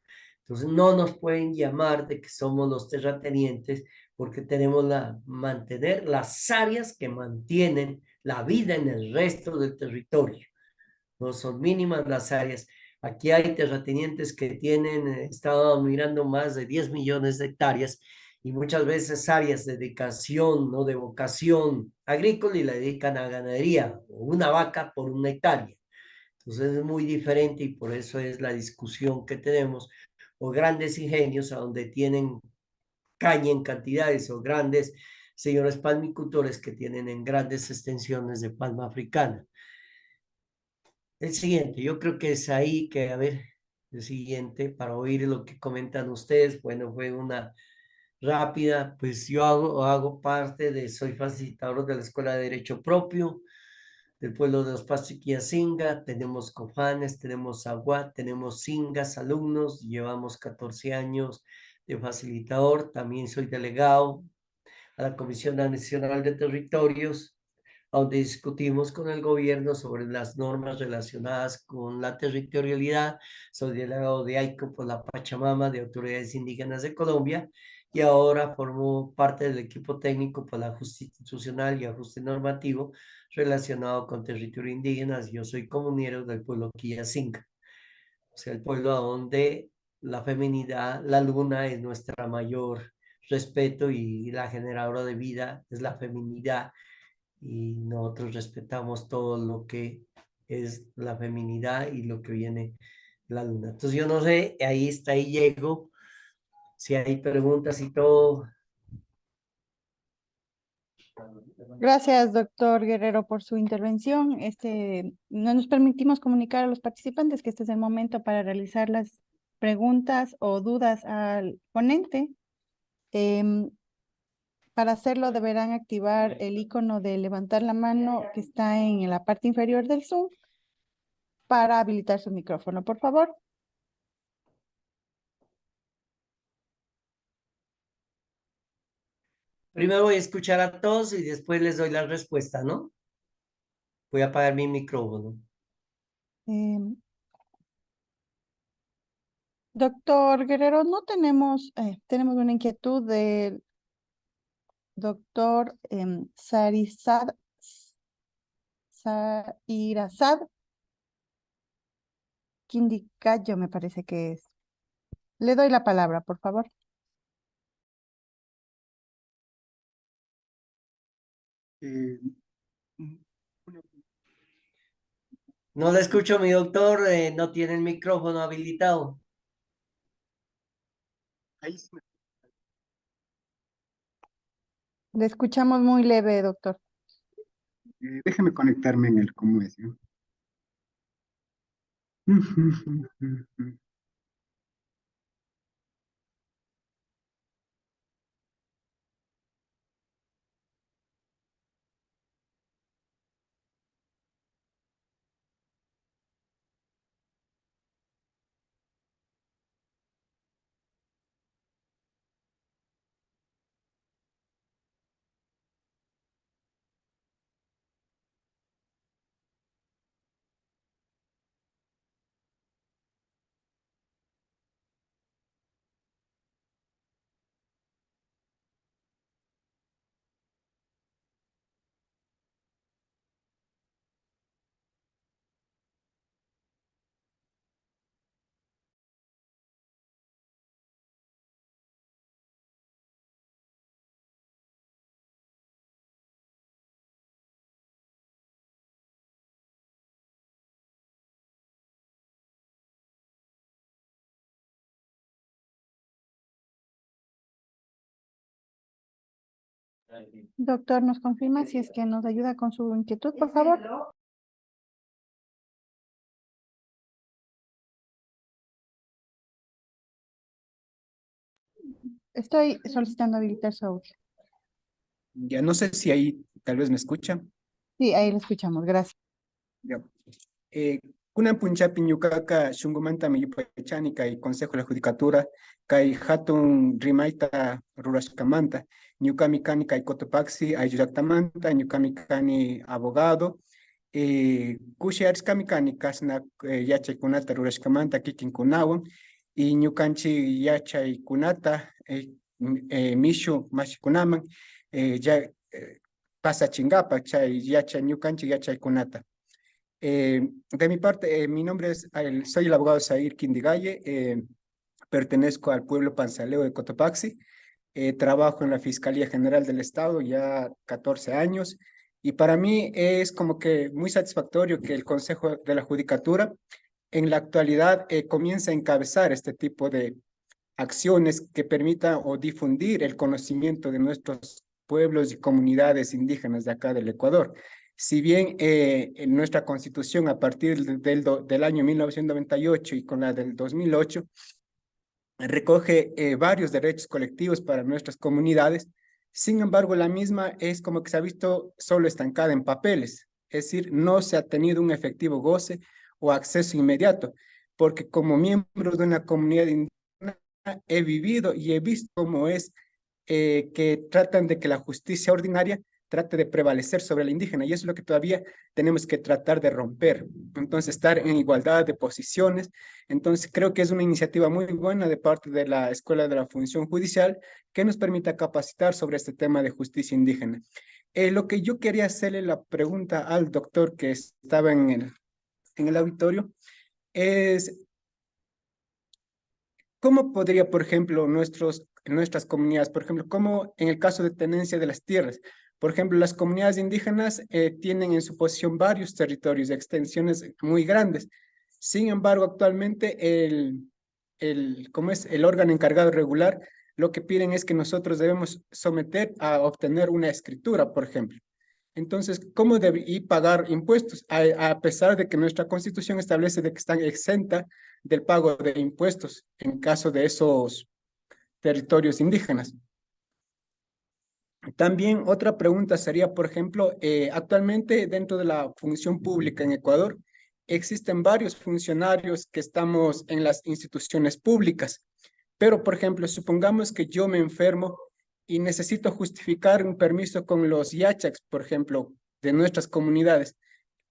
Entonces no nos pueden llamar de que somos los terratenientes, porque tenemos mantener las áreas que mantienen la vida en el resto del territorio. No son mínimas las áreas. Aquí hay terratenientes que tienen, estado mirando más de 10 millones de hectáreas, y muchas veces áreas de dedicación, no de vocación agrícola, y la dedican a ganadería, o una vaca por una hectárea. Entonces es muy diferente, y por eso es la discusión que tenemos, o grandes ingenios a donde tienen caña en cantidades, o grandes señores palmicultores que tienen en grandes extensiones de palma africana. El siguiente, yo creo que es ahí que, a ver, el siguiente, para oír lo que comentan ustedes. Bueno, fue una rápida. Pues yo hago parte soy facilitador de la Escuela de Derecho Propio del pueblo de los Pastriquiacinga. Tenemos cofanes, tenemos aguat, tenemos cingas, alumnos, llevamos 14 años de facilitador. También soy delegado a la Comisión Nacional de Territorios, donde discutimos con el gobierno sobre las normas relacionadas con la territorialidad. Soy delegado de AICO por la Pachamama, de Autoridades Indígenas de Colombia, y ahora formo parte del equipo técnico por el ajuste institucional y ajuste normativo relacionado con territorio indígena. Yo soy comunero del pueblo Quillacinca, o sea, el pueblo donde la feminidad, la luna es nuestra mayor respeto, y la generadora de vida es la feminidad, y nosotros respetamos todo lo que es la feminidad y lo que viene la luna. Entonces yo no sé, ahí está, ahí llego, si hay preguntas y todo. Gracias, doctor Guerrero, por su intervención. No nos permitimos comunicar a los participantes que este es el momento para realizar las preguntas o dudas al ponente. Em, para hacerlo deberán activar el icono de levantar la mano que está en la parte inferior del Zoom para habilitar su micrófono, por favor. Primero voy a escuchar a todos y después les doy la respuesta, ¿no? Voy a apagar mi micrófono. Em, Doctor Guerrero, no tenemos, tenemos una inquietud del doctor Sairazad Quindicayo, me parece que es. Le doy la palabra, por favor. Eh, mm, una- No le escucho, mi doctor, no tiene el micrófono habilitado. ahí sí Le escuchamos muy leve, doctor. déjeme conectarme en el cómo es, ¿no? Doctor, ¿nos confirma si es que nos ayuda con su inquietud, por favor? Estoy solicitando habilitar su audio. Ya no sé si ahí tal vez me escuchan. Sí, ahí lo escuchamos, gracias. Ya. Kunan punchapi ñukaqa shunqumanta millipaychanika y Consejo de la Judicatura kay hatun rimayta rurashkamanta ñukami kani kay Cotopaxi ayllullaktamanta ñukami kani abogado kushiarishkami kani kasna yachaykunata rurashkamanta kikinkunawan y ñukanchik yachaykunata mishu mashikunaman pasachinkapak chay ñukanchik yachaykunata. De mi parte, mi nombre es, soy el abogado Zair Quindigalle, pertenezco al pueblo panzaleo de Cotopaxi, trabajo en la Fiscalía General del Estado ya 14 años y para mí es como que muy satisfactorio que el Consejo de la Judicatura en la actualidad comience a encabezar este tipo de acciones que permitan o difundir el conocimiento de nuestros pueblos y comunidades indígenas de acá del Ecuador. Si bien en nuestra Constitución a partir del año 1998 y con la del 2008 recoge varios derechos colectivos para nuestras comunidades, sin embargo la misma es como que se ha visto solo estancada en papeles, es decir, no se ha tenido un efectivo goce o acceso inmediato, porque como miembro de una comunidad indígena he vivido y he visto cómo es que tratan de que la justicia ordinaria trate de prevalecer sobre la indígena, y eso es lo que todavía tenemos que tratar de romper. Entonces, estar en igualdad de posiciones. Entonces, creo que es una iniciativa muy buena de parte de la Escuela de la Función Judicial que nos permita capacitar sobre este tema de justicia indígena. Lo que yo quería hacerle la pregunta al doctor que estaba en el auditorio es, ¿cómo podría, por ejemplo, nuestras comunidades, por ejemplo, cómo en el caso de tenencia de las tierras, por ejemplo, las comunidades indígenas tienen en su posesión varios territorios de extensiones muy grandes. Sin embargo, actualmente ¿cómo es? El órgano encargado de regular lo que piden es que nosotros debemos someter a obtener una escritura, por ejemplo. Entonces, ¿cómo y pagar impuestos? A pesar de que nuestra Constitución establece de que están exenta del pago de impuestos en caso de esos territorios indígenas. También otra pregunta sería, por ejemplo, actualmente dentro de la función pública en Ecuador, existen varios funcionarios que estamos en las instituciones públicas, pero, por ejemplo, supongamos que yo me enfermo y necesito justificar un permiso con los yachacs, por ejemplo, de nuestras comunidades,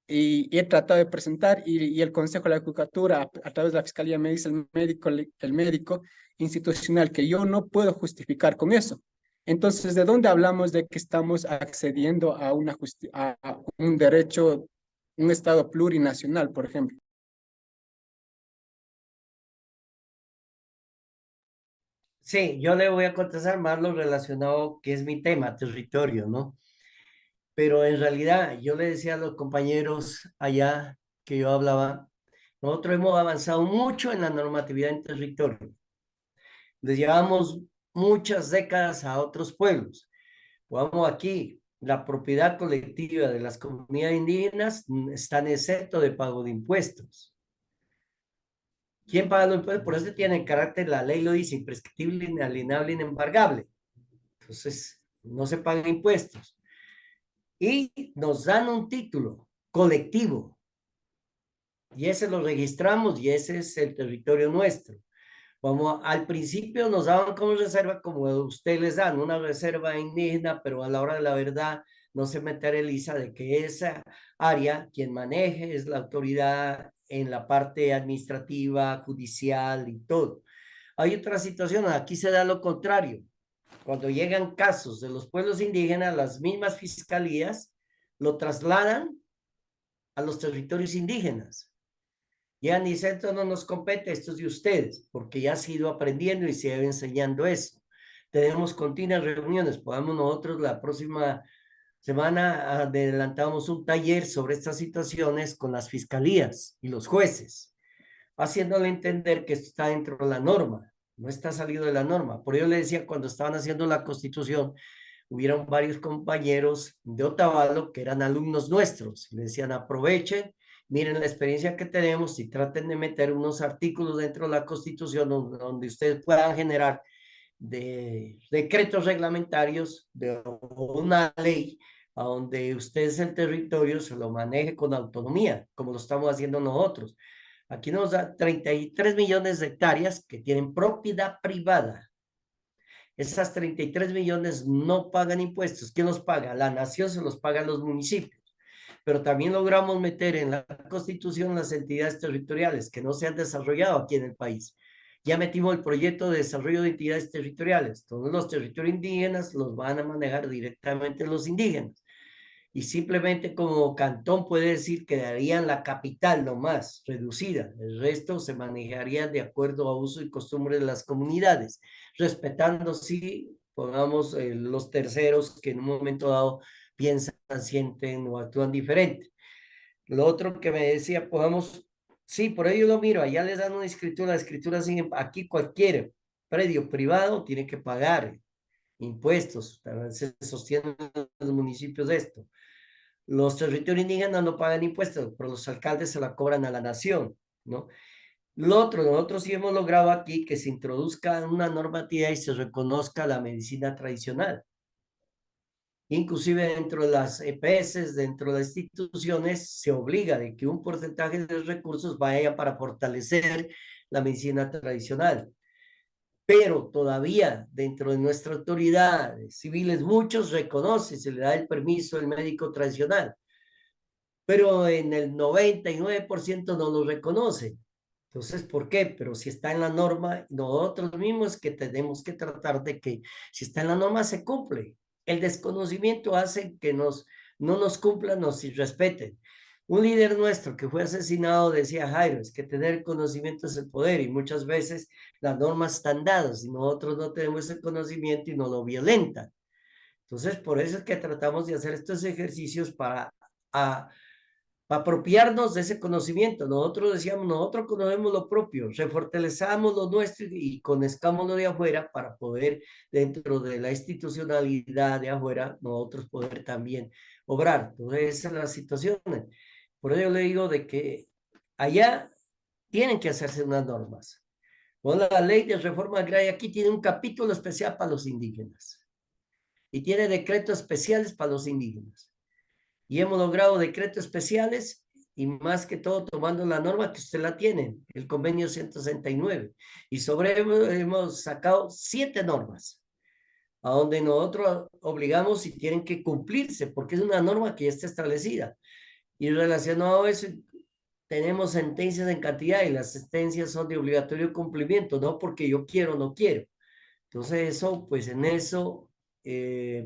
y he tratado de presentar, y el Consejo de la Judicatura, a través de la Fiscalía, me dice el médico institucional que yo no puedo justificar con eso. Entonces, ¿de dónde hablamos de que estamos accediendo a un derecho, un Estado plurinacional, por ejemplo? Sí, yo le voy a contestar más lo relacionado que es mi tema, territorio, ¿no? Pero en realidad yo le decía a los compañeros allá que yo hablaba, nosotros hemos avanzado mucho en la normatividad en territorio. Les llevamos muchas décadas a otros pueblos. Vamos aquí, la propiedad colectiva de las comunidades indígenas están exento de pago de impuestos. ¿Quién paga los impuestos? Por eso tiene carácter, la ley lo dice, imprescriptible, inalienable, inembargable. Entonces, no se pagan impuestos. Y nos dan un título colectivo. Y ese lo registramos y ese es el territorio nuestro. Como al principio nos daban como reserva, como ustedes les dan, una reserva indígena, pero a la hora de la verdad no se materializa de que esa área, quien maneje, es la autoridad en la parte administrativa, judicial y todo. Hay otra situación, aquí se da lo contrario. Cuando llegan casos de los pueblos indígenas, las mismas fiscalías lo trasladan a los territorios indígenas. Ya ni esto no nos compete, esto es de ustedes, porque ya se ha ido aprendiendo y se ha ido enseñando eso. Tenemos continuas reuniones, podamos nosotros la próxima semana adelantamos un taller sobre estas situaciones con las fiscalías y los jueces, haciéndole entender que esto está dentro de la norma, no está salido de la norma. Por ello le decía cuando estaban haciendo la Constitución, hubieron varios compañeros de Otavalo que eran alumnos nuestros. Le decían, aprovechen, miren la experiencia que tenemos y traten de meter unos artículos dentro de la Constitución donde ustedes puedan generar de decretos reglamentarios de una ley a donde ustedes el territorio se lo maneje con autonomía, como lo estamos haciendo nosotros. Aquí nos da 33 millones de hectáreas que tienen propiedad privada. Esas 33 millones no pagan impuestos. ¿Quién los paga? La nación se los paga a los municipios. Pero también logramos meter en la Constitución las entidades territoriales que no se han desarrollado aquí en el país. Ya metimos el proyecto de desarrollo de entidades territoriales. Todos los territorios indígenas los van a manejar directamente los indígenas. Y simplemente como cantón puede decir que darían la capital nomás, reducida. El resto se manejaría de acuerdo a uso y costumbre de las comunidades, respetando, sí, pongamos, los terceros que en un momento dado piensan, sienten o actúan diferente. Lo otro que me decía, pongamos, sí, por ello lo miro, allá les dan una escritura, la escritura sin, aquí cualquier predio privado tiene que pagar impuestos, se sostienen los municipios de esto. Los territorios indígenas no pagan impuestos, pero los alcaldes se la cobran a la nación, ¿no? Lo otro, nosotros sí hemos logrado aquí que se introduzca una normativa y se reconozca la medicina tradicional. Inclusive dentro de las EPS, dentro de las instituciones, se obliga de que un porcentaje de los recursos vaya para fortalecer la medicina tradicional. Pero todavía dentro de nuestras autoridades civiles, muchos reconocen, se le da el permiso al médico tradicional, pero en el 99% no lo reconocen. Entonces, ¿por qué? Pero si está en la norma, nosotros mismos que tenemos que tratar de que si está en la norma se cumple. El desconocimiento hace que no nos cumplan, nos irrespeten. Un líder nuestro que fue asesinado decía, Jairo, es que tener conocimiento es el poder y muchas veces las normas están dadas y nosotros no tenemos ese conocimiento y nos lo violentan. Entonces, por eso es que tratamos de hacer estos ejercicios para apropiarnos de ese conocimiento. Nosotros decíamos, nosotros conocemos lo propio, refortalezamos lo nuestro y conozcamos lo de afuera para poder, dentro de la institucionalidad de afuera, nosotros poder también obrar. Entonces, esa es la situación. Por ello le digo de que allá tienen que hacerse unas normas. Bueno, la ley de reforma agraria aquí tiene un capítulo especial para los indígenas y tiene decretos especiales para los indígenas. Y hemos logrado decretos especiales y más que todo tomando la norma que usted la tiene, el convenio 169. Y sobre hemos sacado 7 normas, a donde nosotros obligamos y tienen que cumplirse, porque es una norma que ya está establecida. Y relacionado a eso, tenemos sentencias en cantidad y las sentencias son de obligatorio cumplimiento, no porque yo quiero o no quiero. Entonces eso, pues en eso,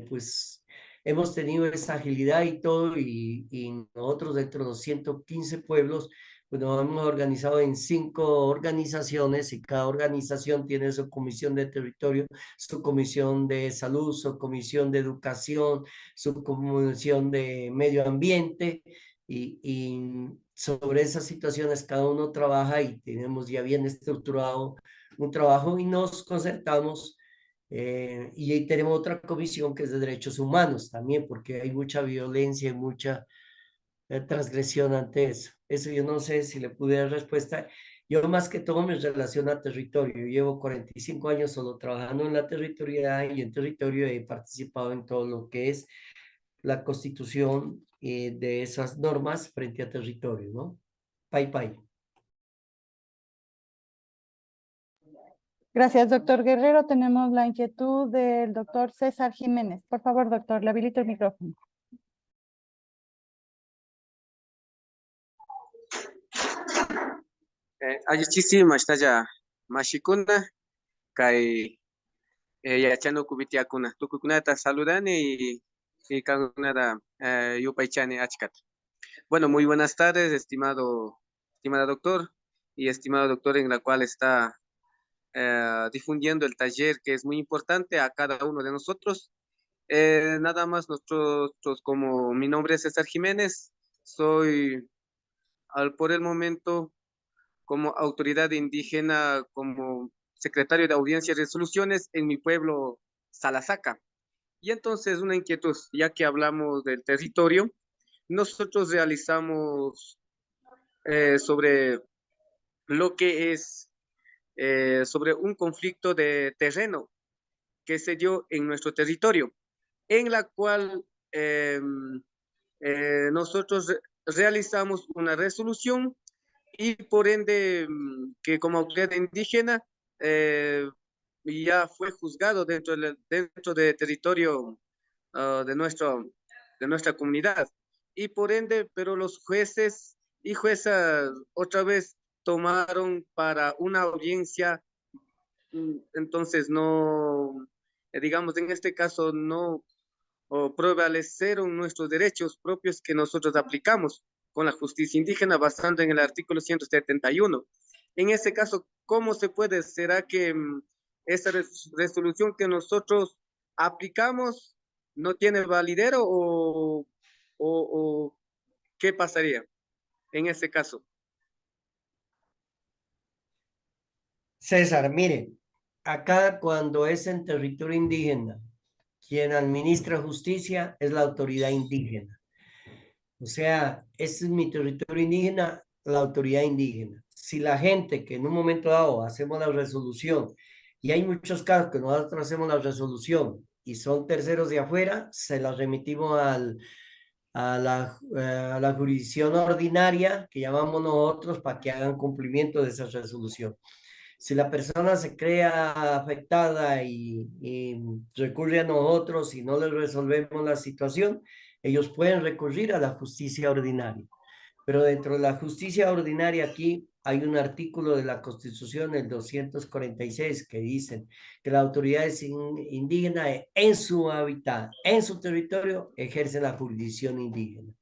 pues hemos tenido esa agilidad y todo, y nosotros dentro de los 115 pueblos, pues nos hemos organizado en 5 organizaciones y cada organización tiene su comisión de territorio, su comisión de salud, su comisión de educación, su comisión de medio ambiente y sobre esas situaciones cada uno trabaja y tenemos ya bien estructurado un trabajo y nos concertamos. Y ahí tenemos otra comisión que es de derechos humanos también, porque hay mucha violencia y mucha transgresión ante eso. Eso yo no sé si le pude dar respuesta. Yo más que todo me relaciono a territorio. Yo llevo 45 años solo trabajando en la territorialidad y en territorio he participado en todo lo que es la constitución de esas normas frente a territorio, ¿no? Pai, pai. Gracias, doctor Guerrero. Tenemos la inquietud del doctor César Jiménez. Por favor, doctor, le habilito el micrófono. Allichisi mashtalla mashikuna kay yachano kubitiakuna tukukunata saludani y kanunada yupaychani achkata. Bueno, muy buenas tardes, estimada doctor y estimado doctor en la cual está difundiendo el taller que es muy importante a cada uno de nosotros. Nada más nosotros, como mi nombre es César Jiménez, soy por el momento como autoridad indígena, como secretario de audiencias y resoluciones en mi pueblo Salasaca. Y entonces una inquietud, ya que hablamos del territorio, nosotros realizamos sobre lo que es sobre un conflicto de terreno que se dio en nuestro territorio, en la cual nosotros realizamos una resolución y por ende que como autoridad indígena ya fue juzgado dentro del territorio de nuestra comunidad. Y por ende, pero los jueces y juezas otra vez tomaron para una audiencia, entonces no, digamos, en este caso no prevalecieron nuestros derechos propios que nosotros aplicamos con la justicia indígena basando en el artículo 171. En ese caso, ¿cómo se puede? ¿Será que esa resolución que nosotros aplicamos no tiene validero o qué pasaría en ese caso? César, mire, acá cuando es en territorio indígena, quien administra justicia es la autoridad indígena. O sea, este es mi territorio indígena, la autoridad indígena. Si la gente que en un momento dado hacemos la resolución, y hay muchos casos que nosotros hacemos la resolución y son terceros de afuera, se la remitimos a la jurisdicción ordinaria que llamamos nosotros para que hagan cumplimiento de esa resolución. Si la persona se crea afectada y recurre a nosotros y no le resolvemos la situación, ellos pueden recurrir a la justicia ordinaria. Pero dentro de la justicia ordinaria aquí hay un artículo de la Constitución, el 246, que dice que las autoridades indígenas en su hábitat, en su territorio, ejercen la jurisdicción indígena.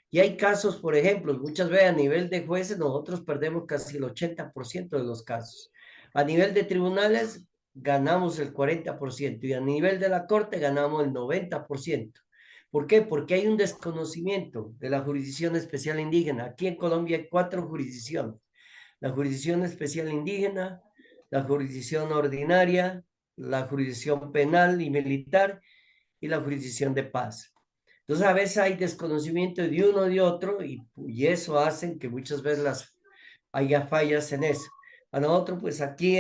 Y hay casos, por ejemplo, muchas veces a nivel de jueces nosotros perdemos casi el 80% de los casos. A nivel de tribunales ganamos el 40% y a nivel de la corte ganamos el 90%. ¿Por qué? Porque hay un desconocimiento de la jurisdicción especial indígena. Aquí en Colombia hay 4 jurisdicciones. La jurisdicción especial indígena, la jurisdicción ordinaria, la jurisdicción penal y militar y la jurisdicción de paz. Entonces a veces hay desconocimiento de uno y de otro y eso hace que muchas veces haya fallas en eso. A nosotros pues aquí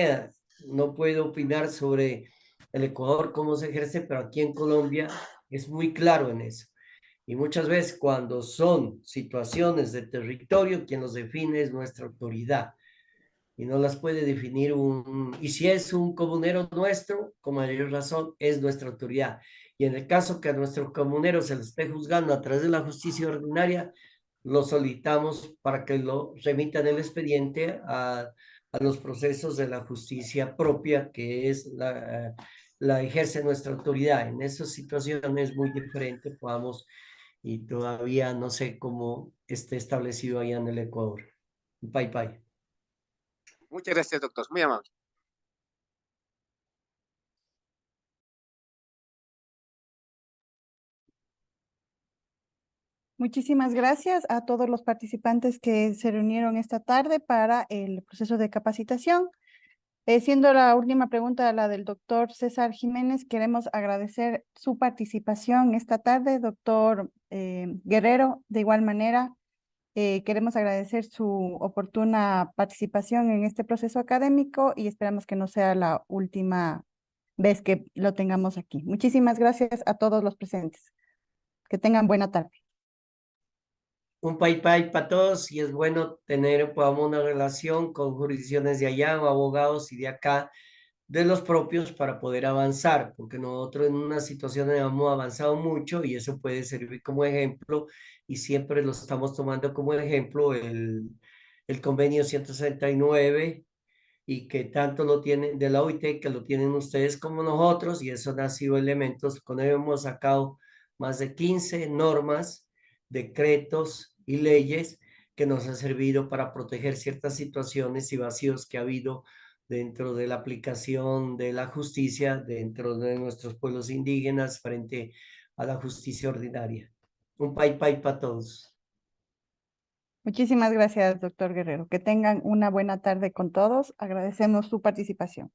no puedo opinar sobre el Ecuador, cómo se ejerce, pero aquí en Colombia es muy claro en eso. Y muchas veces cuando son situaciones de territorio, quien los define es nuestra autoridad y no las puede definir y si es un comunero nuestro, con mayor razón, es nuestra autoridad. Y en el caso que a nuestros comuneros se les esté juzgando a través de la justicia ordinaria, lo solicitamos para que lo remitan el expediente a los procesos de la justicia propia, que es la ejerce nuestra autoridad. En esas situaciones muy diferentes podamos, y todavía no sé cómo esté establecido allá en el Ecuador. Bye, bye. Muchas gracias, doctor. Muy amable. Muchísimas gracias a todos los participantes que se reunieron esta tarde para el proceso de capacitación. Siendo la última pregunta la del doctor César Jiménez, queremos agradecer su participación esta tarde, doctor Guerrero. De igual manera, queremos agradecer su oportuna participación en este proceso académico y esperamos que no sea la última vez que lo tengamos aquí. Muchísimas gracias a todos los presentes. Que tengan buena tarde. Un pay para todos y es bueno tener podamos, una relación con jurisdicciones de allá o abogados y de acá, de los propios para poder avanzar, porque nosotros en una situación hemos avanzado mucho y eso puede servir como ejemplo y siempre lo estamos tomando como ejemplo el convenio 169 y que tanto lo tienen de la OIT, que lo tienen ustedes como nosotros y eso han sido elementos, con ello hemos sacado más de 15 normas, decretos y leyes que nos han servido para proteger ciertas situaciones y vacíos que ha habido dentro de la aplicación de la justicia dentro de nuestros pueblos indígenas frente a la justicia ordinaria. Un pay para todos. Muchísimas gracias, doctor Guerrero. Que tengan una buena tarde con todos. Agradecemos su participación.